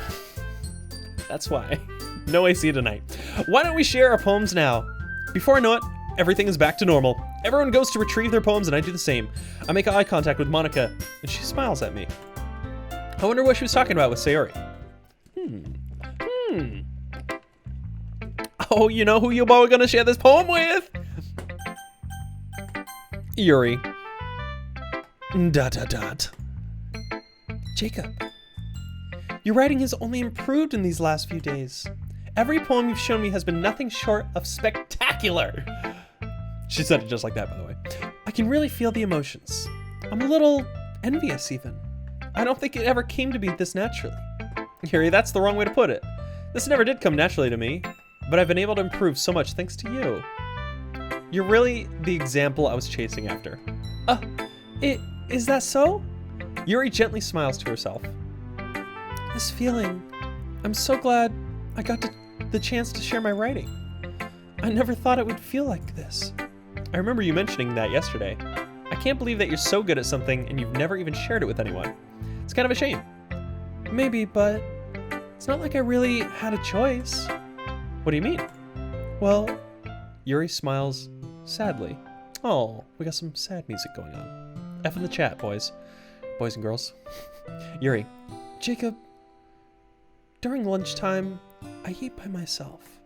that's why. No AC tonight. Why don't we share our poems now? Before I know it, everything is back to normal. Everyone goes to retrieve their poems and I do the same. I make eye contact with Monica and she smiles at me. I wonder what she was talking about with Sayori. Oh, you know who you're both gonna share this poem with? Yuri. Dot dot dot. Jacob. Your writing has only improved in these last few days. Every poem you've shown me has been nothing short of spectacular. She said it just like that, by the way. I can really feel the emotions. I'm a little envious even. I don't think it ever came to me this naturally. Yuri, that's the wrong way to put it. This never did come naturally to me, but I've been able to improve so much thanks to you. You're really the example I was chasing after. Is that so? Yuri gently smiles to herself. This feeling, I'm so glad I got the chance to share my writing. I never thought it would feel like this. I remember you mentioning that yesterday. I can't believe that you're so good at something and you've never even shared it with anyone. It's kind of a shame. Maybe, but it's not like I really had a choice. What do you mean? Well, Yuri smiles sadly. Oh, we got some sad music going on. F in the chat, boys. Boys and girls. Yuri. Jacob, during lunchtime, I eat by myself.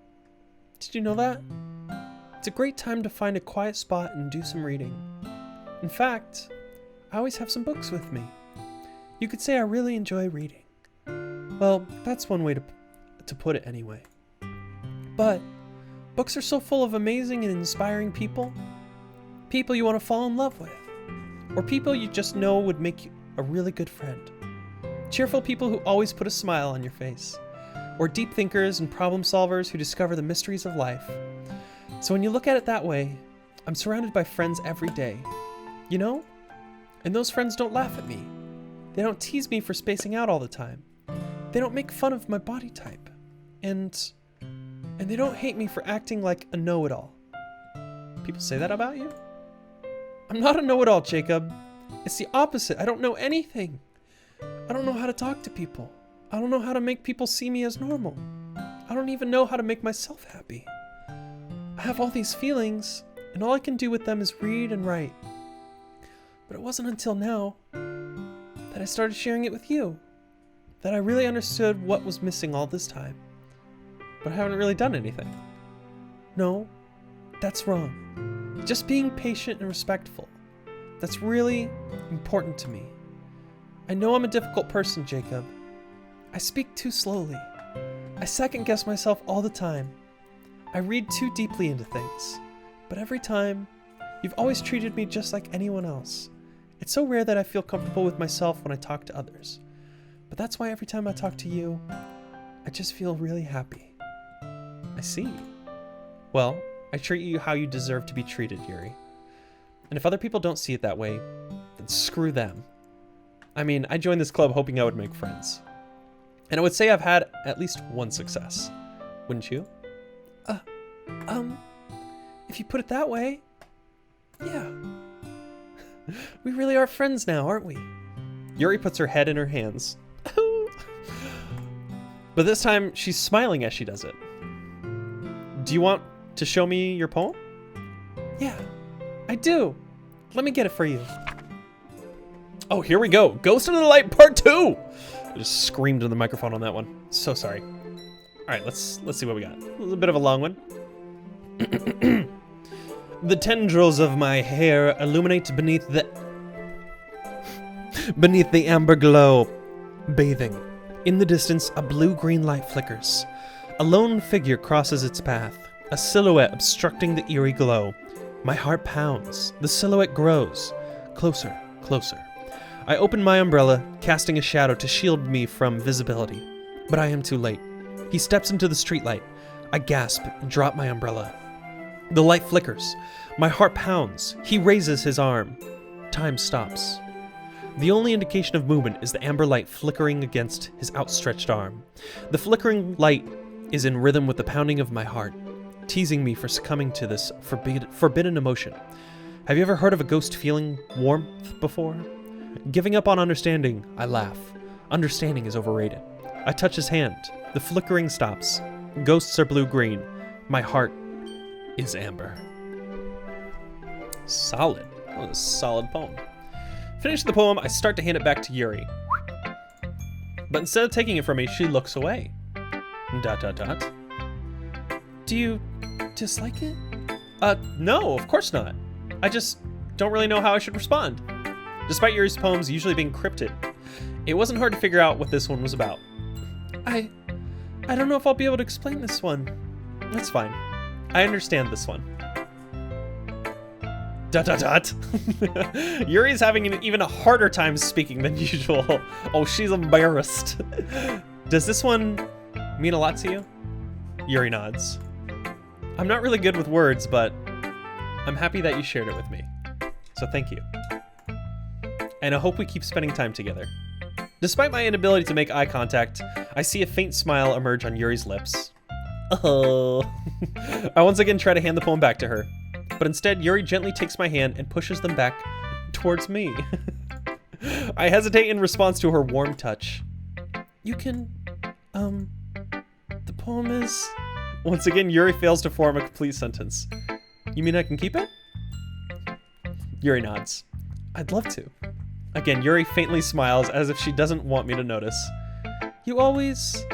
Did you know that? It's a great time to find a quiet spot and do some reading. In fact, I always have some books with me. You could say I really enjoy reading. Well, that's one way to put it anyway. But books are so full of amazing and inspiring people. People you want to fall in love with. Or people you just know would make you a really good friend. Cheerful people who always put a smile on your face. Or deep thinkers and problem solvers who discover the mysteries of life. So when you look at it that way, I'm surrounded by friends every day. You know? And those friends don't laugh at me. They don't tease me for spacing out all the time. They don't make fun of my body type. And they don't hate me for acting like a know-it-all. People say that about you? I'm not a know-it-all, Jacob. It's the opposite. I don't know anything. I don't know how to talk to people. I don't know how to make people see me as normal. I don't even know how to make myself happy. I have all these feelings, and all I can do with them is read and write. But it wasn't until now that I started sharing it with you that I really understood what was missing all this time. But I haven't really done anything. No, that's wrong. Just being patient and respectful. That's really important to me. I know I'm a difficult person, Jacob. I speak too slowly. I second guess myself all the time. I read too deeply into things. But every time, you've always treated me just like anyone else. It's so rare that I feel comfortable with myself when I talk to others. But that's why every time I talk to you, I just feel really happy. I see. Well, I treat you how you deserve to be treated, Yuri. And if other people don't see it that way, then screw them. I mean, I joined this club hoping I would make friends. And I would say I've had at least one success. Wouldn't you? If you put it that way, yeah. We really are friends now, aren't we? Yuri puts her head in her hands. But this time, she's smiling as she does it. Do you want to show me your poem? Yeah, I do. Let me get it for you. Oh, here we go. Ghost into the Light Part 2. I just screamed into the microphone on that one. So sorry. All right, let's see what we got. A little bit of a long one. The tendrils of my hair illuminate beneath the amber glow. Bathing. In the distance, a blue-green light flickers. A lone figure crosses its path, a silhouette obstructing the eerie glow. My heart pounds. The silhouette grows. Closer, closer. I open my umbrella, casting a shadow to shield me from visibility. But I am too late. He steps into the streetlight. I gasp and drop my umbrella. The light flickers. My heart pounds. He raises his arm. Time stops. The only indication of movement is the amber light flickering against his outstretched arm. The flickering light is in rhythm with the pounding of my heart, teasing me for succumbing to this forbidden emotion. Have you ever heard of a ghost feeling warmth before? Giving up on understanding, I laugh. Understanding is overrated. I touch his hand. The flickering stops. Ghosts are blue-green. My heart is amber. Solid. That was a solid poem. Finish the poem, I start to hand it back to Yuri. But instead of taking it from me, she looks away. ... Do you dislike it? No, of course not. I just don't really know how I should respond. Despite Yuri's poems usually being cryptic, it wasn't hard to figure out what this one was about. I don't know if I'll be able to explain this one. That's fine. I understand this one. ... Yuri's having even a harder time speaking than usual. Oh, she's embarrassed. Does this one mean a lot to you? Yuri nods. I'm not really good with words, but I'm happy that you shared it with me. So thank you. And I hope we keep spending time together. Despite my inability to make eye contact, I see a faint smile emerge on Yuri's lips. Oh. I once again try to hand the poem back to her, but instead Yuri gently takes my hand and pushes them back towards me. I hesitate in response to her warm touch. You can, the poem is... Once again, Yuri fails to form a complete sentence. You mean I can keep it? Yuri nods. I'd love to. Again, Yuri faintly smiles as if she doesn't want me to notice. You always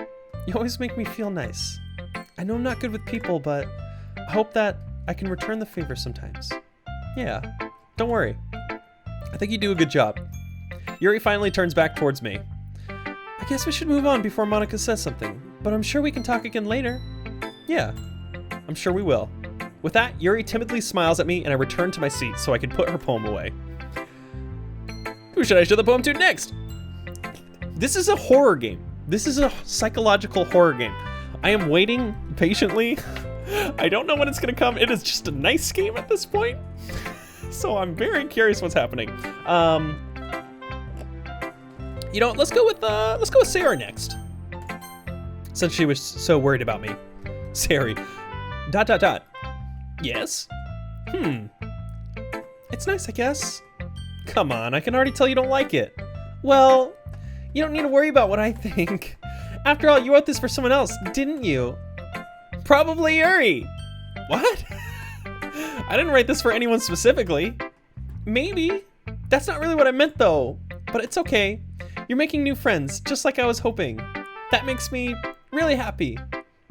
make me feel nice. I know I'm not good with people, but I hope that I can return the favor sometimes. Yeah, don't worry. I think you do a good job. Yuri finally turns back towards me. I guess we should move on before Monika says something, but I'm sure we can talk again later. Yeah, I'm sure we will. With that, Yuri timidly smiles at me and I return to my seat so I can put her poem away. Who should I show the poem to next? This is a horror game. This is a psychological horror game. I am waiting patiently. I don't know when it's gonna come. It is just a nice game at this point. So I'm very curious what's happening. You know what, let's go with Sayori next. Since she was so worried about me. Sayori. ... Yes? It's nice, I guess. Come on, I can already tell you don't like it. Well, you don't need to worry about what I think. After all, you wrote this for someone else, didn't you? Probably Yuri. What? I didn't write this for anyone specifically. Maybe. That's not really what I meant though. But it's okay. You're making new friends, just like I was hoping. That makes me really happy.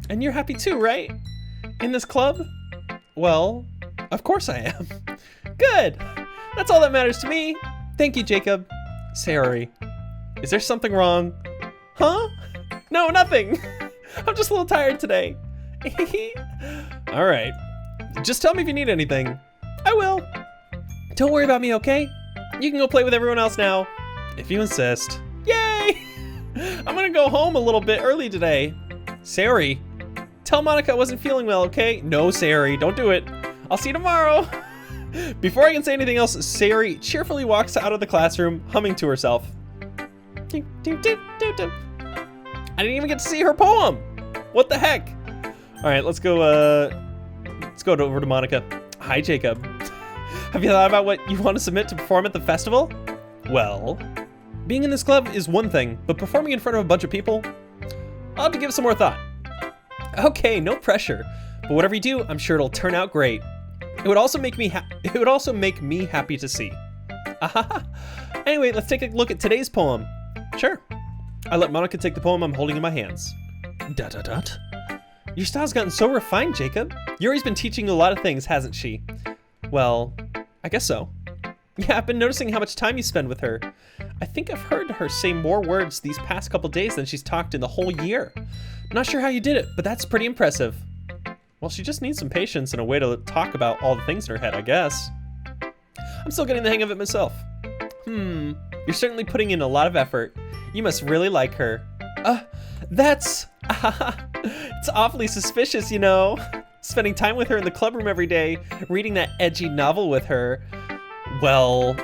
And you're happy too, right? In this club? Well, of course I am. Good. That's all that matters to me. Thank you, Jacob. Sayori. Is there something wrong? Huh? No, nothing. I'm just a little tired today. All right. Just tell me if you need anything. I will. Don't worry about me, okay? You can go play with everyone else now. If you insist. Yay! I'm gonna go home a little bit early today. Sayori. Tell Monika I wasn't feeling well, okay? No, Sayori, don't do it. I'll see you tomorrow. Before I can say anything else, Sayori cheerfully walks out of the classroom, humming to herself. I didn't even get to see her poem. What the heck? All right, let's go over to Monika. Hi, Jacob. Have you thought about what you want to submit to perform at the festival? Well, being in this club is one thing, but performing in front of a bunch of people, I'll have to give it some more thought. Okay, no pressure. But whatever you do, I'm sure it'll turn out great. It would also make me happy to see. Ahaha. Anyway, let's take a look at today's poem. Sure. I let Monika take the poem I'm holding in my hands. ... Your style's gotten so refined, Jacob. Yuri's been teaching you a lot of things, hasn't she? Well, I guess so. Yeah, I've been noticing how much time you spend with her. I think I've heard her say more words these past couple days than she's talked in the whole year. Not sure how you did it, but that's pretty impressive. Well, she just needs some patience and a way to talk about all the things in her head, I guess. I'm still getting the hang of it myself. You're certainly putting in a lot of effort. You must really like her. It's awfully suspicious, you know. Spending time with her in the clubroom every day, reading that edgy novel with her. Well,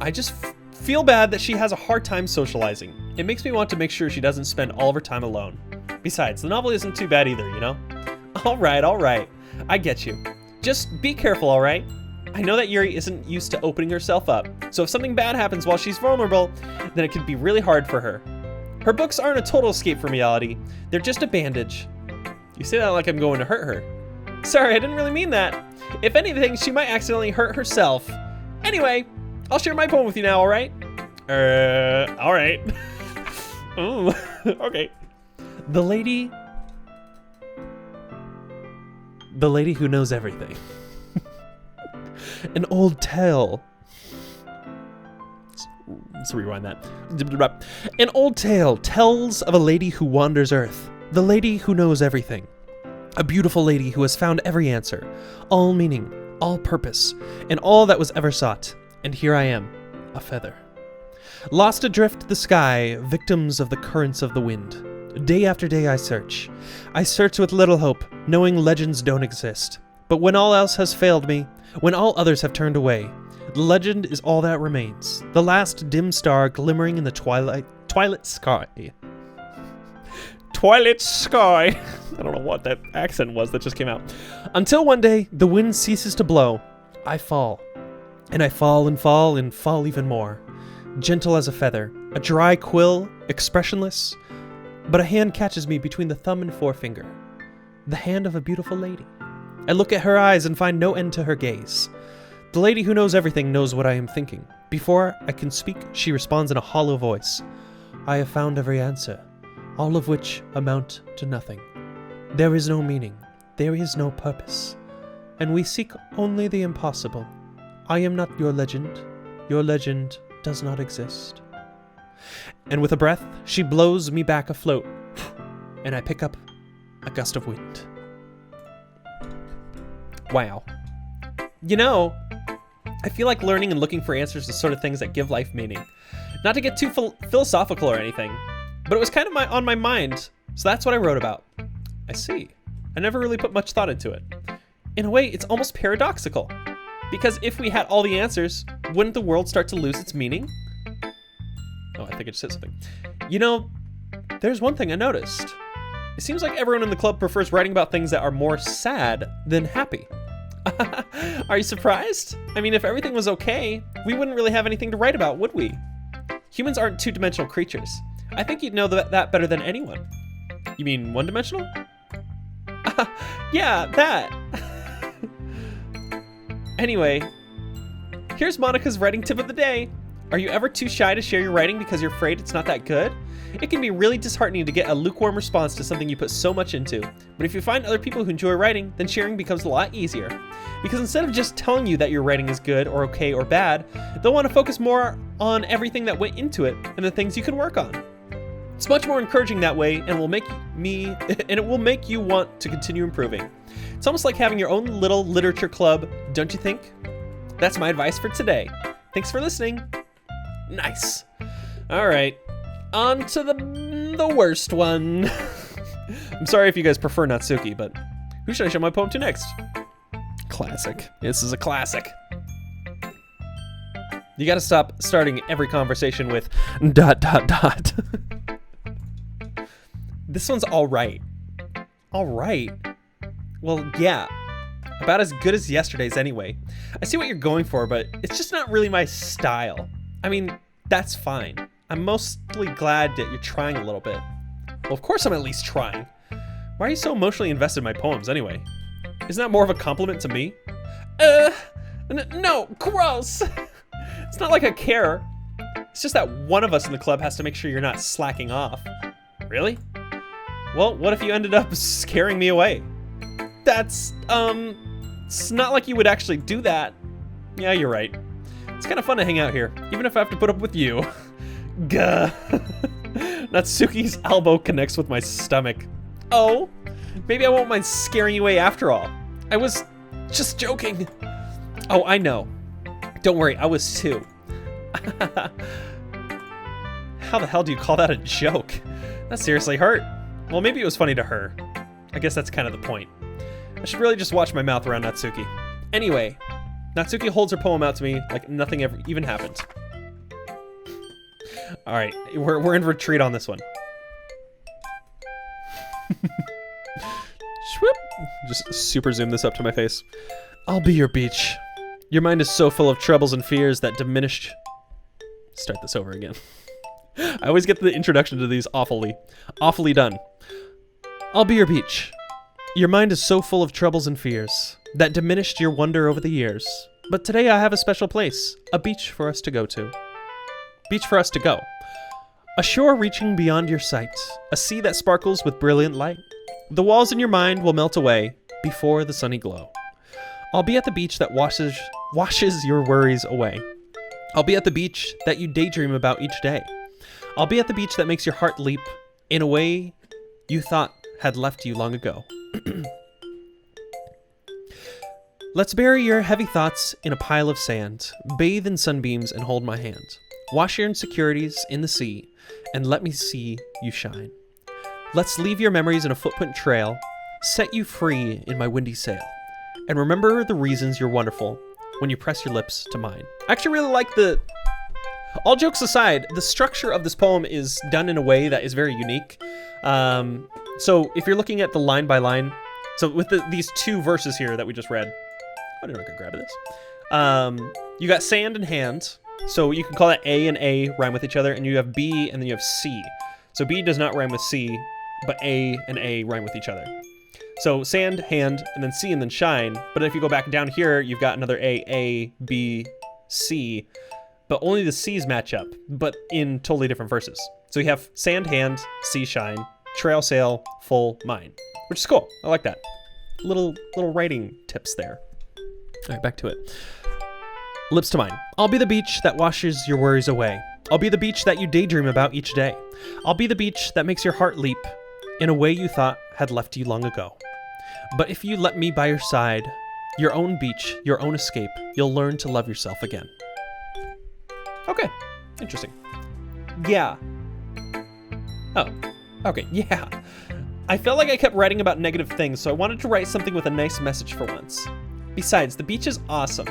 I just feel bad that she has a hard time socializing. It makes me want to make sure she doesn't spend all of her time alone. Besides, the novel isn't too bad either, you know? All right. I get you. Just be careful, all right? I know that Yuri isn't used to opening herself up, so if something bad happens while she's vulnerable, then it can be really hard for her. Her books aren't a total escape from reality. They're just a bandage. You say that like I'm going to hurt her. Sorry, I didn't really mean that. If anything, she might accidentally hurt herself. Anyway, I'll share my poem with you now, all right? All right. Ooh, okay. The lady who knows everything. An old tale. Let's rewind that. An old tale tells of a lady who wanders Earth. The lady who knows everything. A beautiful lady who has found every answer, all meaning, all purpose, and all that was ever sought. And here I am, a feather. Lost adrift the sky, victims of the currents of the wind. Day after day I search. I search with little hope, knowing legends don't exist. But when all else has failed me, when all others have turned away, the legend is all that remains. The last dim star glimmering in the twilight sky. Twilight sky. I don't know what that accent was that just came out. Until one day, the wind ceases to blow. I fall. And I fall and fall and fall even more. Gentle as a feather, a dry quill, expressionless. But a hand catches me between the thumb and forefinger. The hand of a beautiful lady. I look at her eyes and find no end to her gaze. The lady who knows everything knows what I am thinking. Before I can speak, she responds in a hollow voice. I have found every answer, all of which amount to nothing. There is no meaning, there is no purpose, and we seek only the impossible. I am not your legend does not exist. And with a breath, she blows me back afloat, and I pick up a gust of wind. Wow. You know, I feel like learning and looking for answers to sort of things that give life meaning. Not to get too philosophical or anything, but it was kind of on my mind, so that's what I wrote about. I see. I never really put much thought into it. In a way, it's almost paradoxical. Because if we had all the answers, wouldn't the world start to lose its meaning? Oh, I think I just said something. You know, there's one thing I noticed. It seems like everyone in the club prefers writing about things that are more sad than happy. Are you surprised? I mean, if everything was okay, we wouldn't really have anything to write about, would we? Humans aren't two-dimensional creatures. I think you'd know that better than anyone. You mean one-dimensional? Yeah, that. Anyway, here's Monica's writing tip of the day. Are you ever too shy to share your writing because you're afraid it's not that good? It can be really disheartening to get a lukewarm response to something you put so much into. But if you find other people who enjoy writing, then sharing becomes a lot easier. Because instead of just telling you that your writing is good or okay or bad, they'll want to focus more on everything that went into it and the things you can work on. It's much more encouraging that way, and it will make you want to continue improving. It's almost like having your own little literature club, don't you think? That's my advice for today. Thanks for listening. Nice. All right, on to the worst one. I'm sorry if you guys prefer Natsuki, but who should I show my poem to next? Classic. This is a classic. You gotta stop starting every conversation with ... This one's all right. All right? Well, yeah. About as good as yesterday's anyway. I see what you're going for, but it's just not really my style. I mean, that's fine. I'm mostly glad that you're trying a little bit. Well, of course I'm at least trying. Why are you so emotionally invested in my poems anyway? Isn't that more of a compliment to me? No, gross! It's not like I care. It's just that one of us in the club has to make sure you're not slacking off. Really? Well, what if you ended up scaring me away? That's, it's not like you would actually do that. Yeah, you're right. It's kind of fun to hang out here, even if I have to put up with you. Gah. Natsuki's elbow connects with my stomach. Oh, maybe I won't mind scaring you away after all. I was just joking. Oh, I know. Don't worry, I was too. How the hell do you call that a joke? That seriously hurt. Well, maybe it was funny to her. I guess that's kind of the point. I should really just watch my mouth around Natsuki. Anyway, Natsuki holds her poem out to me like nothing ever even happened. All right, we're in retreat on this one. Swoop. Just super zoom this up to my face. I'll be your beach. Your mind is so full of troubles and fears that diminished... Start this over again. I always get the introduction to these awfully done. I'll be your beach. Your mind is so full of troubles and fears that diminished your wonder over the years. But today I have a special place, a beach for us to go to. Beach for us to go. A shore reaching beyond your sight, a sea that sparkles with brilliant light. The walls in your mind will melt away before the sunny glow. I'll be at the beach that washes your worries away. I'll be at the beach that you daydream about each day. I'll be at the beach that makes your heart leap in a way you thought had left you long ago. Let's bury your heavy thoughts in a pile of sand, bathe in sunbeams and hold my hand. Wash your insecurities in the sea and let me see you shine. Let's leave your memories in a footprint trail, set you free in my windy sail. And remember the reasons you're wonderful when you press your lips to mine. I actually really like the... All jokes aside, the structure of this poem is done in a way that is very unique. So if you're looking at the line by line, so with these two verses here that we just read, I don't know if I can grab this. You got sand and hand, so you can call that A and A rhyme with each other, and you have B and then you have C. So B does not rhyme with C, but A and A rhyme with each other. So sand, hand, and then C, and then shine. But if you go back down here, you've got another A, B, C, but only the C's match up, but in totally different verses. So you have sand, hand, C, shine, trail, sail, full, mine, which is cool. I like that. Little writing tips there. All right, back to it. Lips to mine. I'll be the beach that washes your worries away. I'll be the beach that you daydream about each day. I'll be the beach that makes your heart leap in a way you thought had left you long ago. But if you let me by your side, your own beach, your own escape, you'll learn to love yourself again. Okay, interesting. Yeah. Oh, okay, yeah. I felt like I kept writing about negative things, so I wanted to write something with a nice message for once. Besides, the beach is awesome.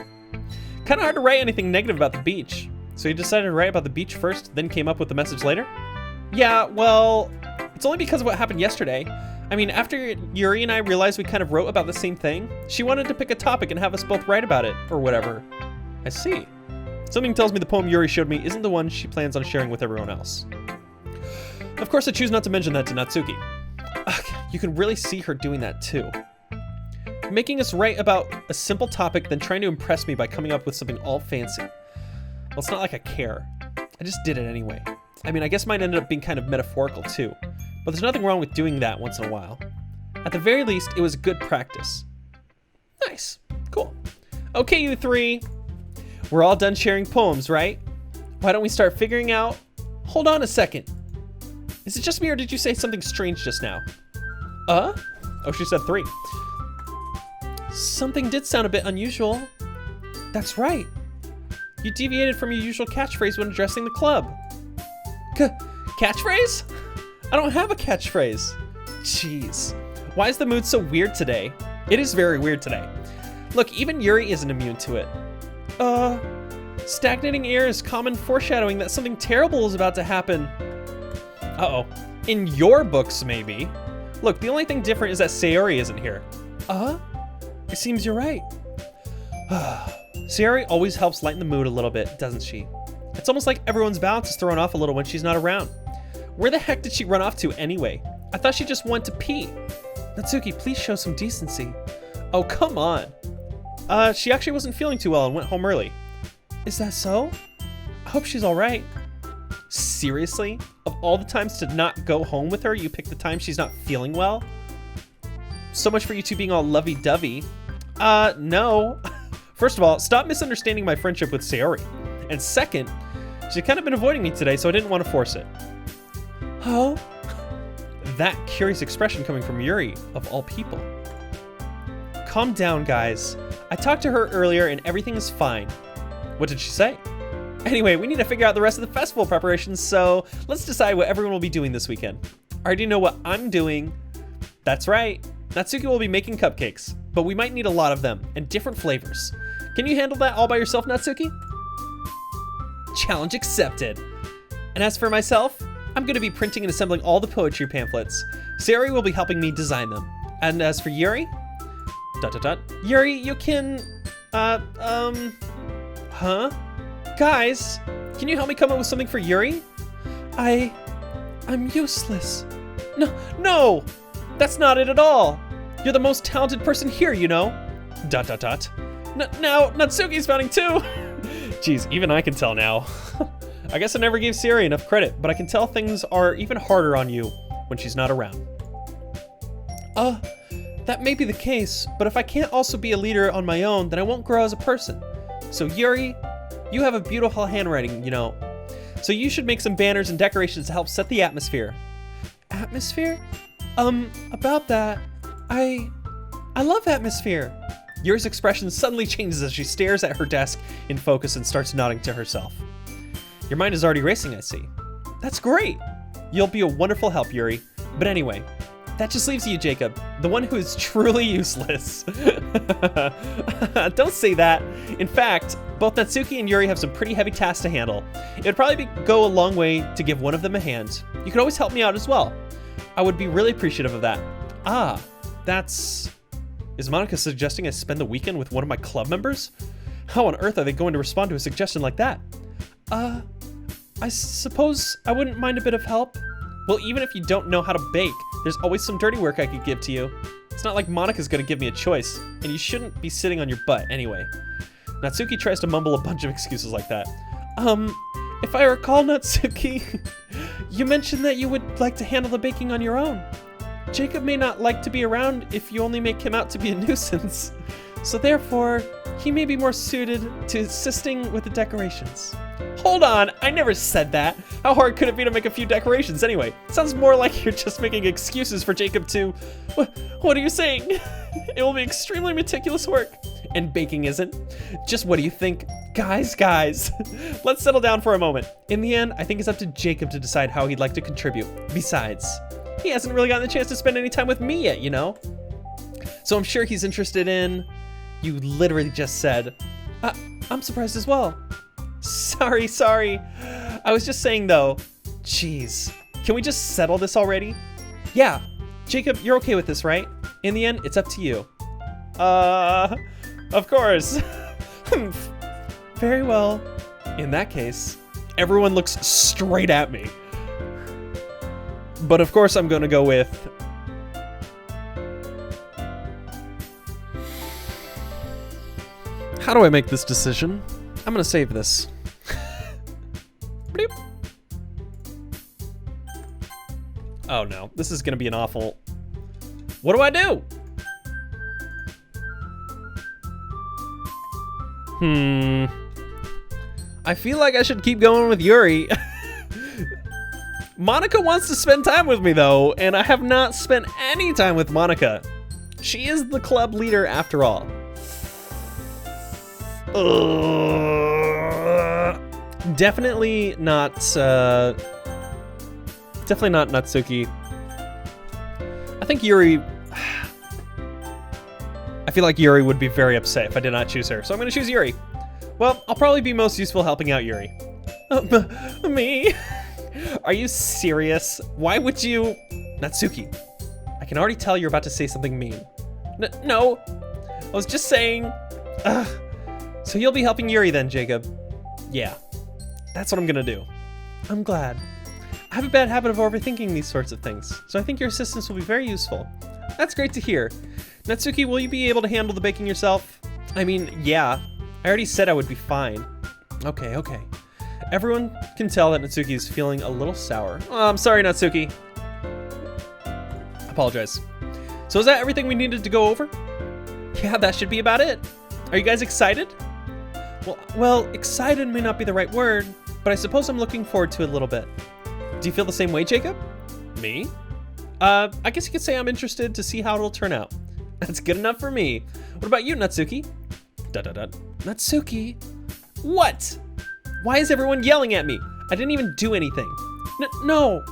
Kind of hard to write anything negative about the beach. So you decided to write about the beach first, then came up with the message later? Yeah, well, it's only because of what happened yesterday. I mean, after Yuri and I realized we kind of wrote about the same thing, she wanted to pick a topic and have us both write about it, or whatever. I see. Something tells me the poem Yuri showed me isn't the one she plans on sharing with everyone else. Of course, I choose not to mention that to Natsuki. Ugh, you can really see her doing that too. Making us write about a simple topic, then trying to impress me by coming up with something all fancy. Well, it's not like I care. I just did it anyway. I mean, I guess mine ended up being kind of metaphorical too, but there's nothing wrong with doing that once in a while. At the very least, it was good practice. Nice. Cool. Okay, you three. We're all done sharing poems, right? Why don't we start figuring out... Hold on a second. Is it just me or did you say something strange just now? Oh, she said 3. Something did sound a bit unusual. That's right. You deviated from your usual catchphrase when addressing the club. Catchphrase? I don't have a catchphrase. Jeez. Why is the mood so weird today? It is very weird today. Look, even Yuri isn't immune to it. Stagnating air is common foreshadowing that something terrible is about to happen. Uh-oh. In your books, maybe. Look, the only thing different is that Sayori isn't here. It seems you're right. Sayori always helps lighten the mood a little bit, doesn't she? It's almost like everyone's balance is thrown off a little when she's not around. Where the heck did she run off to anyway? I thought she just went to pee. Natsuki, please show some decency. Oh, come on. She actually wasn't feeling too well and went home early. Is that so? I hope she's all right. Seriously? Of all the times to not go home with her, you pick the time she's not feeling well? So much for you two being all lovey-dovey. No. First of all, stop misunderstanding my friendship with Sayori. And second, she's kind of been avoiding me today, so I didn't want to force it. Oh? That curious expression coming from Yuri, of all people. Calm down, guys. I talked to her earlier and everything is fine. What did she say? Anyway, we need to figure out the rest of the festival preparations, so let's decide what everyone will be doing this weekend. I already know what I'm doing. That's right. Natsuki will be making cupcakes, but we might need a lot of them and different flavors. Can you handle that all by yourself, Natsuki? Challenge accepted. And as for myself, I'm going to be printing and assembling all the poetry pamphlets. Sayori will be helping me design them. And as for Yuri, Yuri, you can, Guys, can you help me come up with something for Yuri? I'm useless. No, that's not it at all. You're the most talented person here, you know. Now, Natsuki's founding too. Jeez, even I can tell now. I guess I never gave Sayori enough credit, but I can tell things are even harder on you when she's not around. That may be the case, but if I can't also be a leader on my own, then I won't grow as a person. So Yuri, you have a beautiful handwriting, you know. So you should make some banners and decorations to help set the atmosphere. Atmosphere? About that, I love atmosphere. Yuri's expression suddenly changes as she stares at her desk in focus and starts nodding to herself. Your mind is already racing, I see. That's great. You'll be a wonderful help, Yuri. But anyway, that just leaves you, Jacob, the one who is truly useless. Don't say that. In fact, both Natsuki and Yuri have some pretty heavy tasks to handle. It would probably go a long way to give one of them a hand. You could always help me out as well. I would be really appreciative of that. Is Monica suggesting I spend the weekend with one of my club members? How on earth are they going to respond to a suggestion like that? I suppose I wouldn't mind a bit of help. Well, even if you don't know how to bake, there's always some dirty work I could give to you. It's not like Monica's gonna give me a choice, and you shouldn't be sitting on your butt anyway. Natsuki tries to mumble a bunch of excuses like that. If I recall, Natsuki, you mentioned that you would like to handle the baking on your own. Jacob may not like to be around if you only make him out to be a nuisance. So therefore, he may be more suited to assisting with the decorations. Hold on, I never said that. How hard could it be to make a few decorations anyway? Sounds more like you're just making excuses for Jacob to... What are you saying? It will be extremely meticulous work. And baking isn't. Just what do you think? Guys, let's settle down for a moment. In the end, I think it's up to Jacob to decide how he'd like to contribute. Besides, he hasn't really gotten the chance to spend any time with me yet, you know? So I'm sure he's interested in... You literally just said... I'm surprised as well. Sorry. I was just saying though, jeez, can we just settle this already? Yeah, Jacob, you're okay with this, right? In the end, it's up to you. Of course. Very well. In that case, everyone looks straight at me. But of course I'm gonna go with... How do I make this decision? I'm gonna save this. Bleep. Oh no, this is gonna be an awful... What do I do? I feel like I should keep going with Yuri. Monica wants to spend time with me though, and I have not spent any time with Monica. She is the club leader after all. Definitely not Natsuki. I think Yuri... I feel like Yuri would be very upset if I did not choose her, so I'm gonna choose Yuri. Well, I'll probably be most useful helping out Yuri. Me? Are you serious? Why would you... Natsuki, I can already tell you're about to say something mean. No, I was just saying... So you'll be helping Yuri then, Jacob? Yeah, that's what I'm gonna do. I'm glad. I have a bad habit of overthinking these sorts of things, so I think your assistance will be very useful. That's great to hear. Natsuki, will you be able to handle the baking yourself? I mean, yeah. I already said I would be fine. Okay. Everyone can tell that Natsuki is feeling a little sour. Oh, I'm sorry, Natsuki. Apologize. So is that everything we needed to go over? Yeah, that should be about it. Are you guys excited? Well, excited may not be the right word, but I suppose I'm looking forward to it a little bit. Do you feel the same way, Jacob? Me? I guess you could say I'm interested to see how it'll turn out. That's good enough for me. What about you, Natsuki? Natsuki? What? Why is everyone yelling at me? I didn't even do anything. No,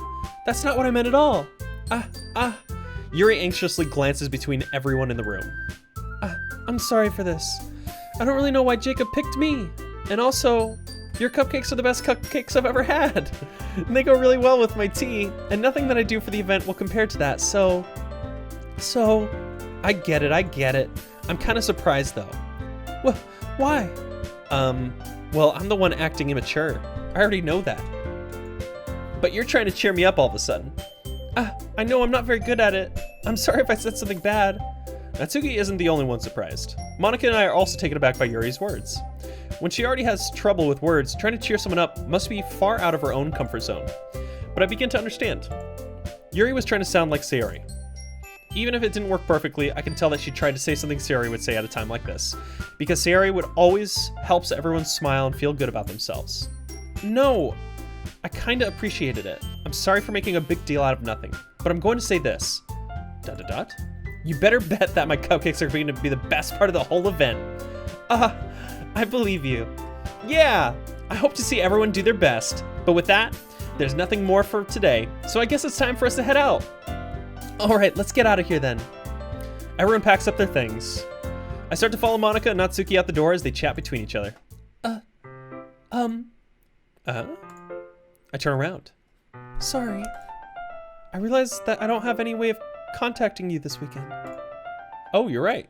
that's not what I meant at all. Yuri anxiously glances between everyone in the room. I'm sorry for this. I don't really know why Jacob picked me. And also, Your cupcakes are the best cupcakes I've ever had. And they go really well with my tea, and nothing that I do for the event will compare to that, so, I get it. I'm kind of surprised though. Well, why? Well, I'm the one acting immature. I already know that. But you're trying to cheer me up all of a sudden. I know I'm not very good at it. I'm sorry if I said something bad. Natsuki isn't the only one surprised. Monica and I are also taken aback by Yuri's words. When she already has trouble with words, trying to cheer someone up must be far out of her own comfort zone. But I begin to understand. Yuri was trying to sound like Sayori. Even if it didn't work perfectly, I can tell that she tried to say something Sayori would say at a time like this. Because Sayori would always help everyone smile and feel good about themselves. No, I kinda appreciated it. I'm sorry for making a big deal out of nothing, but I'm going to say this. ... You better bet that my cupcakes are going to be the best part of the whole event. I believe you. Yeah, I hope to see everyone do their best. But with that, there's nothing more for today, so I guess it's time for us to head out. Alright, let's get out of here then. Everyone packs up their things. I start to follow Monica and Natsuki out the door as they chat between each other. I turn around. Sorry. I realized that I don't have any way of contacting you this weekend. Oh, you're right.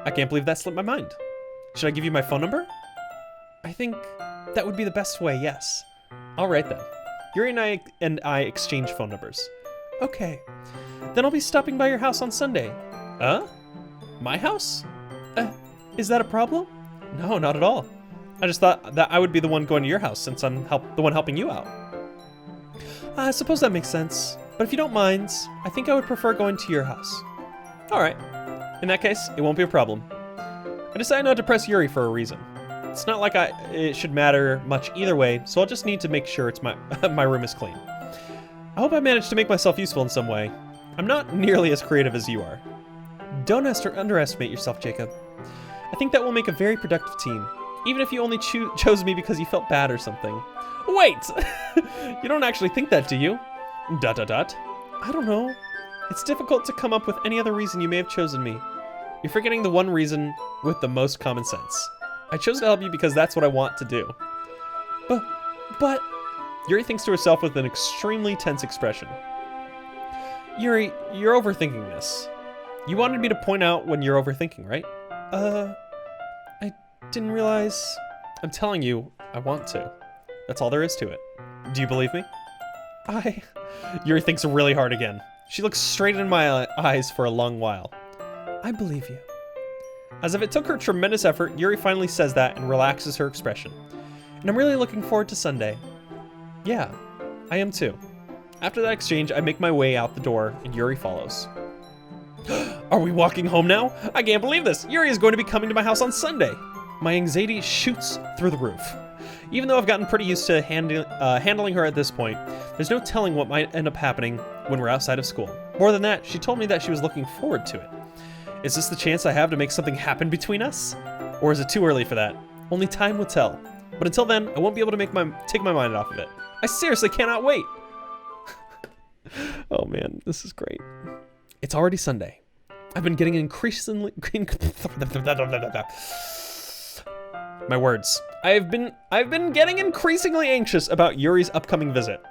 I can't believe that slipped my mind. Should I give you my phone number? I think that would be the best way, yes. Alright then. Yuri and I exchange phone numbers. Okay. Then I'll be stopping by your house on Sunday. My house? Is that a problem? No, not at all. I just thought that I would be the one going to your house since I'm the one helping you out. I suppose that makes sense. But if you don't mind, I think I would prefer going to your house. Alright. In that case, it won't be a problem. I decided not to press Yuri for a reason. It's not like it should matter much either way, so I'll just need to make sure it's my room is clean. I hope I managed to make myself useful in some way. I'm not nearly as creative as you are. Don't underestimate yourself, Jacob. I think that will make a very productive team, even if you only chose me because you felt bad or something. Wait! You don't actually think that, do you? ... I don't know. It's difficult to come up with any other reason you may have chosen me. You're forgetting the one reason with the most common sense. I chose to help you because that's what I want to do. But... Yuri thinks to herself with an extremely tense expression. Yuri, you're overthinking this. You wanted me to point out when you're overthinking, right? I didn't realize... I'm telling you, I want to. That's all there is to it. Do you believe me? Yuri thinks really hard again. She looks straight in my eyes for a long while. I believe you. As if it took her tremendous effort, Yuri finally says that and relaxes her expression. And I'm really looking forward to Sunday. Yeah, I am too. After that exchange, I make my way out the door and Yuri follows. Are we walking home now? I can't believe this. Yuri is going to be coming to my house on Sunday. My anxiety shoots through the roof. Even though I've gotten pretty used to handling her at this point, there's no telling what might end up happening when we're outside of school. More than that, she told me that she was looking forward to it. Is this the chance I have to make something happen between us? Or is it too early for that? Only time will tell. But until then, I won't be able to take my mind off of it. I seriously cannot wait. Oh man, this is great. It's already Sunday. I've been getting increasingly... My words. I've been getting increasingly anxious about Yuri's upcoming visit.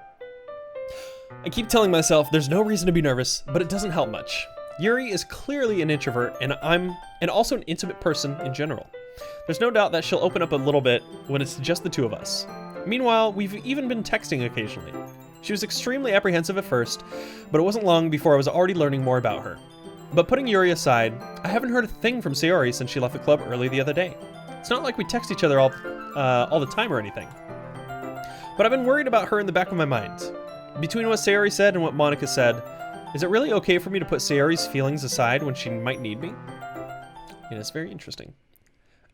I keep telling myself there's no reason to be nervous, but it doesn't help much. Yuri is clearly an introvert, and and also an intimate person in general. There's no doubt that she'll open up a little bit when it's just the two of us. Meanwhile, we've even been texting occasionally. She was extremely apprehensive at first, but it wasn't long before I was already learning more about her. But putting Yuri aside, I haven't heard a thing from Sayori since she left the club early the other day. It's not like we text each other all the time or anything. But I've been worried about her in the back of my mind. Between what Sayori said and what Monica said, is it really okay for me to put Sayori's feelings aside when she might need me? Yeah, it's very interesting.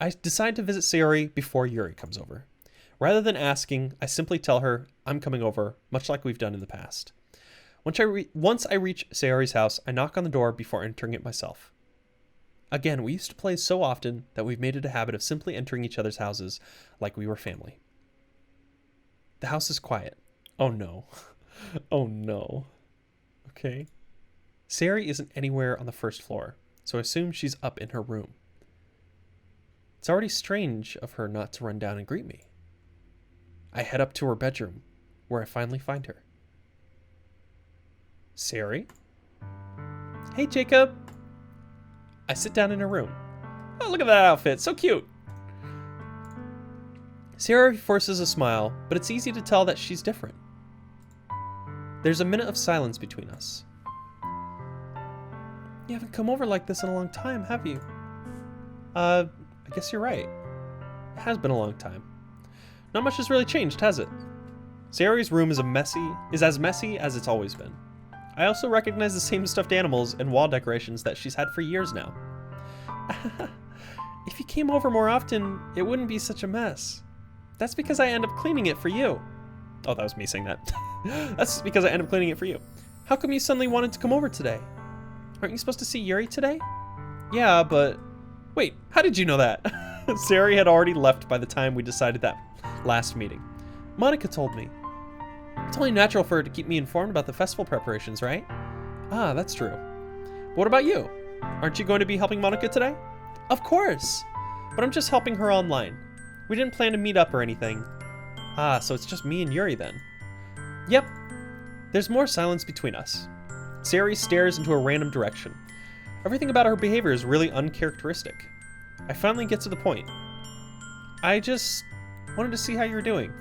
I decide to visit Sayori before Yuri comes over. Rather than asking, I simply tell her I'm coming over, much like we've done in the past. Once I reach Sayori's house, I knock on the door before entering it myself. Again, we used to play so often that we've made it a habit of simply entering each other's houses like we were family. The house is quiet. Oh no. Oh no. Okay. Sayori isn't anywhere on the first floor, so I assume she's up in her room. It's already strange of her not to run down and greet me. I head up to her bedroom, where I finally find her. Sayori? Hey, Jacob. I sit down in her room. Oh, look at that outfit. So cute. Sayori forces a smile, but it's easy to tell that she's different. There's a minute of silence between us. You haven't come over like this in a long time, have you? I guess you're right. It has been a long time. Not much has really changed, has it? Sayori's room is as messy as it's always been. I also recognize the same stuffed animals and wall decorations that she's had for years now. If you came over more often, it wouldn't be such a mess. That's because I end up cleaning it for you. Oh, that was me saying that. That's because I end up cleaning it for you. How come you suddenly wanted to come over today? Aren't you supposed to see Yuri today? Yeah, but... Wait, how did you know that? Sayori had already left by the time we decided that last meeting. Monica told me. It's only natural for her to keep me informed about the festival preparations, right? Ah, that's true. But what about you? Aren't you going to be helping Monica today? Of course! But I'm just helping her online. We didn't plan to meet up or anything. Ah, so it's just me and Yuri then. Yep. There's more silence between us. Sayori stares into a random direction. Everything about her behavior is really uncharacteristic. I finally get to the point. I just wanted to see how you're doing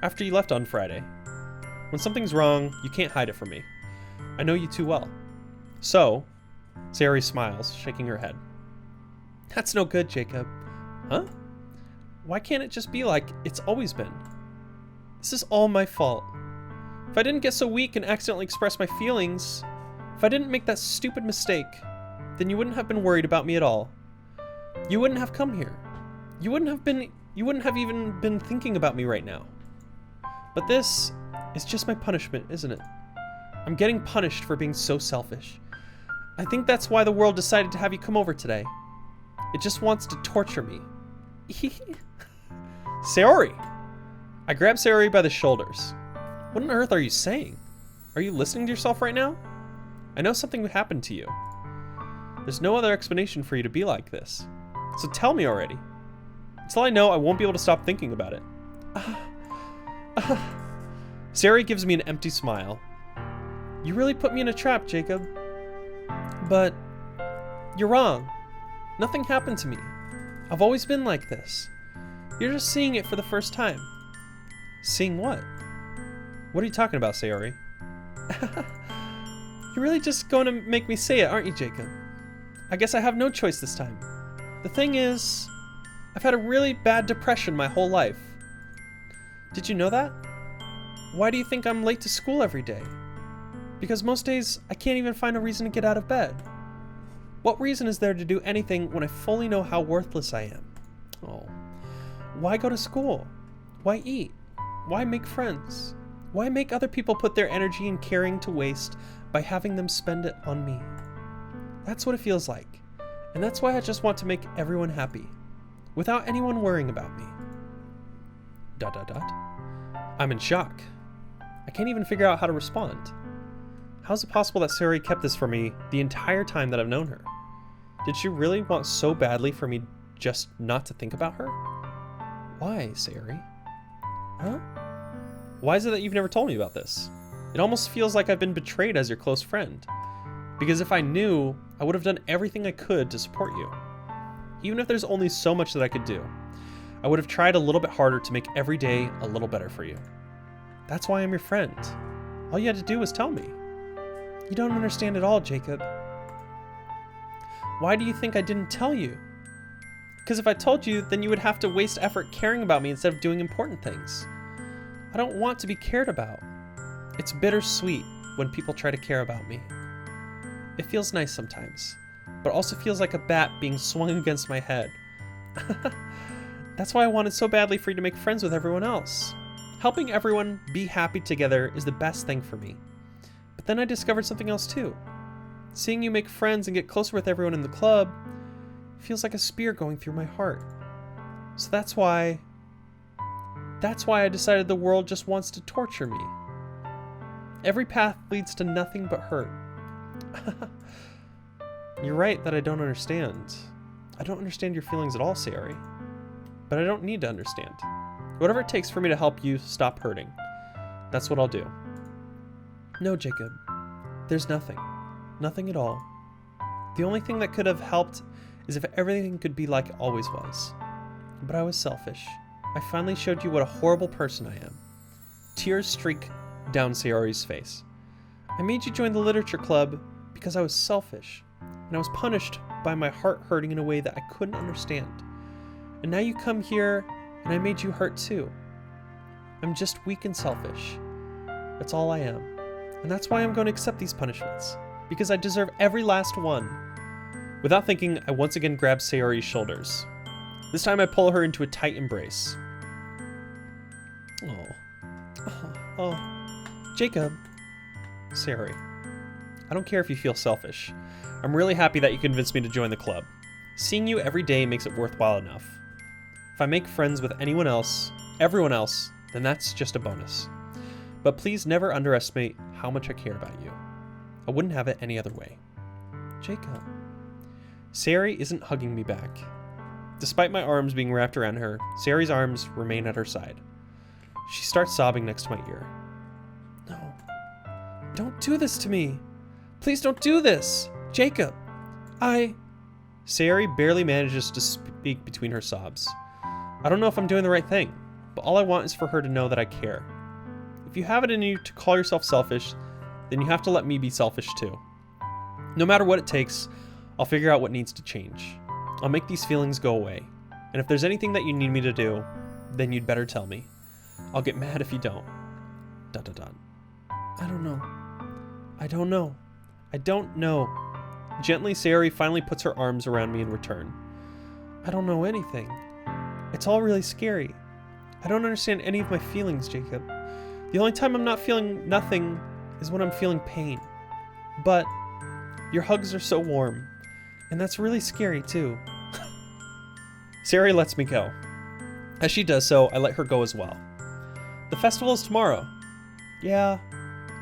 after you left on Friday. When something's wrong, you can't hide it from me. I know you too well. So, Sayori smiles, shaking her head. That's no good, Jacob. Huh? Why can't it just be like it's always been? This is all my fault. If I didn't get so weak and accidentally express my feelings, if I didn't make that stupid mistake, then you wouldn't have been worried about me at all. You wouldn't have come here. You wouldn't have even been thinking about me right now. But this is just my punishment, isn't it? I'm getting punished for being so selfish. I think that's why the world decided to have you come over today. It just wants to torture me. Sayori! I grab Sayori by the shoulders. What on earth are you saying? Are you listening to yourself right now? I know something happened to you. There's no other explanation for you to be like this. So tell me already. Until I know, I won't be able to stop thinking about it. Sayori gives me an empty smile. You really put me in a trap, Jacob. But you're wrong. Nothing happened to me. I've always been like this. You're just seeing it for the first time. Seeing what? What are you talking about, Sayori? You're really just going to make me say it, aren't you, Jacob? I guess I have no choice this time. The thing is, I've had a really bad depression my whole life. Did you know that? Why do you think I'm late to school every day? Because most days, I can't even find a reason to get out of bed. What reason is there to do anything when I fully know how worthless I am? Oh. Why go to school? Why eat? Why make friends? Why make other people put their energy and caring to waste by having them spend it on me? That's what it feels like. And that's why I just want to make everyone happy, without anyone worrying about me. ... I'm in shock. I can't even figure out how to respond. How is it possible that Sayori kept this from me the entire time that I've known her? Did she really want so badly for me just not to think about her? Why, Sayori? Huh? Why is it that you've never told me about this? It almost feels like I've been betrayed as your close friend. Because if I knew, I would have done everything I could to support you. Even if there's only so much that I could do, I would have tried a little bit harder to make every day a little better for you. That's why I'm your friend. All you had to do was tell me. You don't understand at all, Jacob. Why do you think I didn't tell you? Because if I told you, then you would have to waste effort caring about me instead of doing important things. I don't want to be cared about. It's bittersweet when people try to care about me. It feels nice sometimes, but also feels like a bat being swung against my head. That's why I wanted so badly for you to make friends with everyone else. Helping everyone be happy together is the best thing for me. But then I discovered something else too. Seeing you make friends and get closer with everyone in the club feels like a spear going through my heart. So that's why I decided the world just wants to torture me. Every path leads to nothing but hurt. You're right that I don't understand. I don't understand your feelings at all, Sayori. But I don't need to understand. Whatever it takes for me to help you stop hurting. That's what I'll do. No, Jacob. There's nothing. Nothing at all. The only thing that could have helped is if everything could be like it always was. But I was selfish. I finally showed you what a horrible person I am. Tears streak down Sayori's face. I made you join the literature club because I was selfish, and I was punished by my heart hurting in a way that I couldn't understand. And now you come here, and I made you hurt too. I'm just weak and selfish. That's all I am. And that's why I'm going to accept these punishments, because I deserve every last one. Without thinking, I once again grab Sayori's shoulders. This time I pull her into a tight embrace. Oh, Jacob. Sayori, I don't care if you feel selfish. I'm really happy that you convinced me to join the club. Seeing you every day makes it worthwhile enough. If I make friends with anyone else, everyone else, then that's just a bonus. But please never underestimate how much I care about you. I wouldn't have it any other way. Jacob. Sayori isn't hugging me back. Despite my arms being wrapped around her, Sayori's arms remain at her side. She starts sobbing next to my ear. No. Don't do this to me. Please don't do this. Jacob. Sayori barely manages to speak between her sobs. I don't know if I'm doing the right thing, but all I want is for her to know that I care. If you have it in you to call yourself selfish, then you have to let me be selfish too. No matter what it takes, I'll figure out what needs to change. I'll make these feelings go away. And if there's anything that you need me to do, then you'd better tell me. I'll get mad if you don't. ... I don't know. I don't know. I don't know. Gently, Sayori finally puts her arms around me in return. I don't know anything. It's all really scary. I don't understand any of my feelings, Jacob. The only time I'm not feeling nothing is when I'm feeling pain. But your hugs are so warm, and that's really scary too. Sayori lets me go. As she does so, I let her go as well. The festival is tomorrow. Yeah.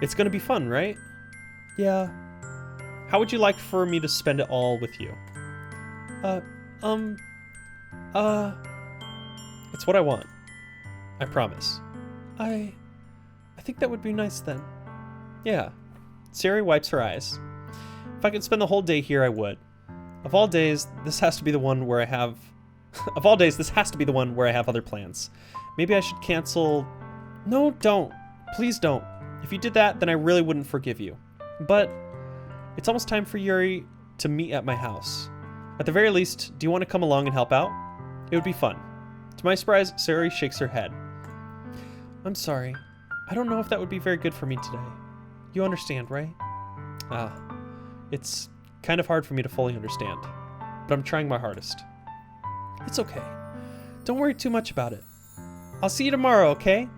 It's gonna be fun, right? Yeah. How would you like for me to spend it all with you? It's what I want. I promise. I think that would be nice then. Yeah. Sayori wipes her eyes. If I could spend the whole day here, I would. Of all days, this has to be the one where I have... Of all days, this has to be the one where I have other plans. Maybe I should cancel... No, don't. Please don't. If you did that, then I really wouldn't forgive you. But it's almost time for Yuri to meet at my house. At the very least, do you want to come along and help out? It would be fun. To my surprise, Sayori shakes her head. I'm sorry. I don't know if that would be very good for me today. You understand, right? It's kind of hard for me to fully understand, but I'm trying my hardest. It's okay. Don't worry too much about it. I'll see you tomorrow, okay?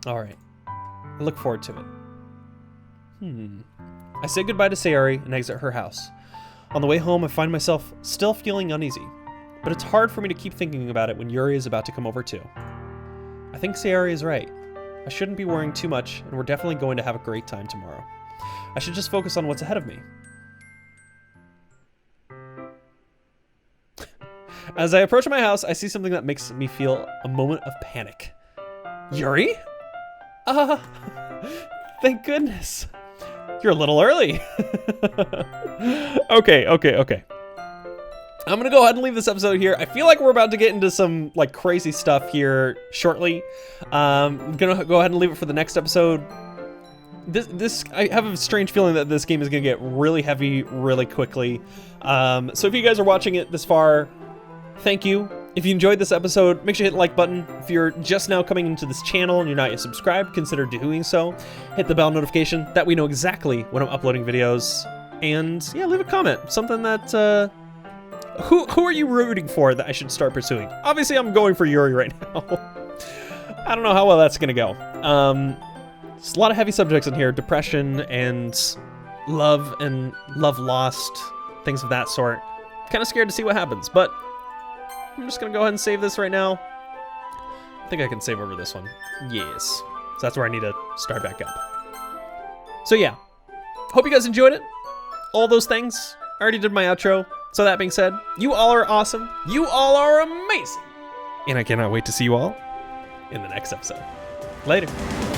Alright. I look forward to it. I say goodbye to Sayori and exit her house. On the way home, I find myself still feeling uneasy, but it's hard for me to keep thinking about it when Yuri is about to come over too. I think Sayori is right. I shouldn't be worrying too much, and we're definitely going to have a great time tomorrow. I should just focus on what's ahead of me. As I approach my house, I see something that makes me feel a moment of panic. Yuri? Thank goodness. You're a little early. Okay. I'm gonna go ahead and leave this episode here. I feel like we're about to get into some like crazy stuff here shortly. I'm gonna go ahead and leave it for the next episode. I have a strange feeling that this game is gonna get really heavy really quickly. So if you guys are watching it this far, thank you. If you enjoyed this episode, make sure you hit the like button. If you're just now coming into this channel and you're not yet subscribed, consider doing so. Hit the bell notification, that we know exactly when I'm uploading videos. And yeah, leave a comment. Something that, who are you rooting for that I should start pursuing? Obviously, I'm going for Yuri right now. I don't know how well that's gonna go. There's a lot of heavy subjects in here. Depression and love lost, things of that sort. Kind of scared to see what happens, but I'm just gonna go ahead and save this right now. I think I can save over this one. Yes. So that's where I need to start back up. So yeah, hope you guys enjoyed it. All those things. I already did my outro. So that being said, you all are awesome. You all are amazing. And I cannot wait to see you all in the next episode. Later.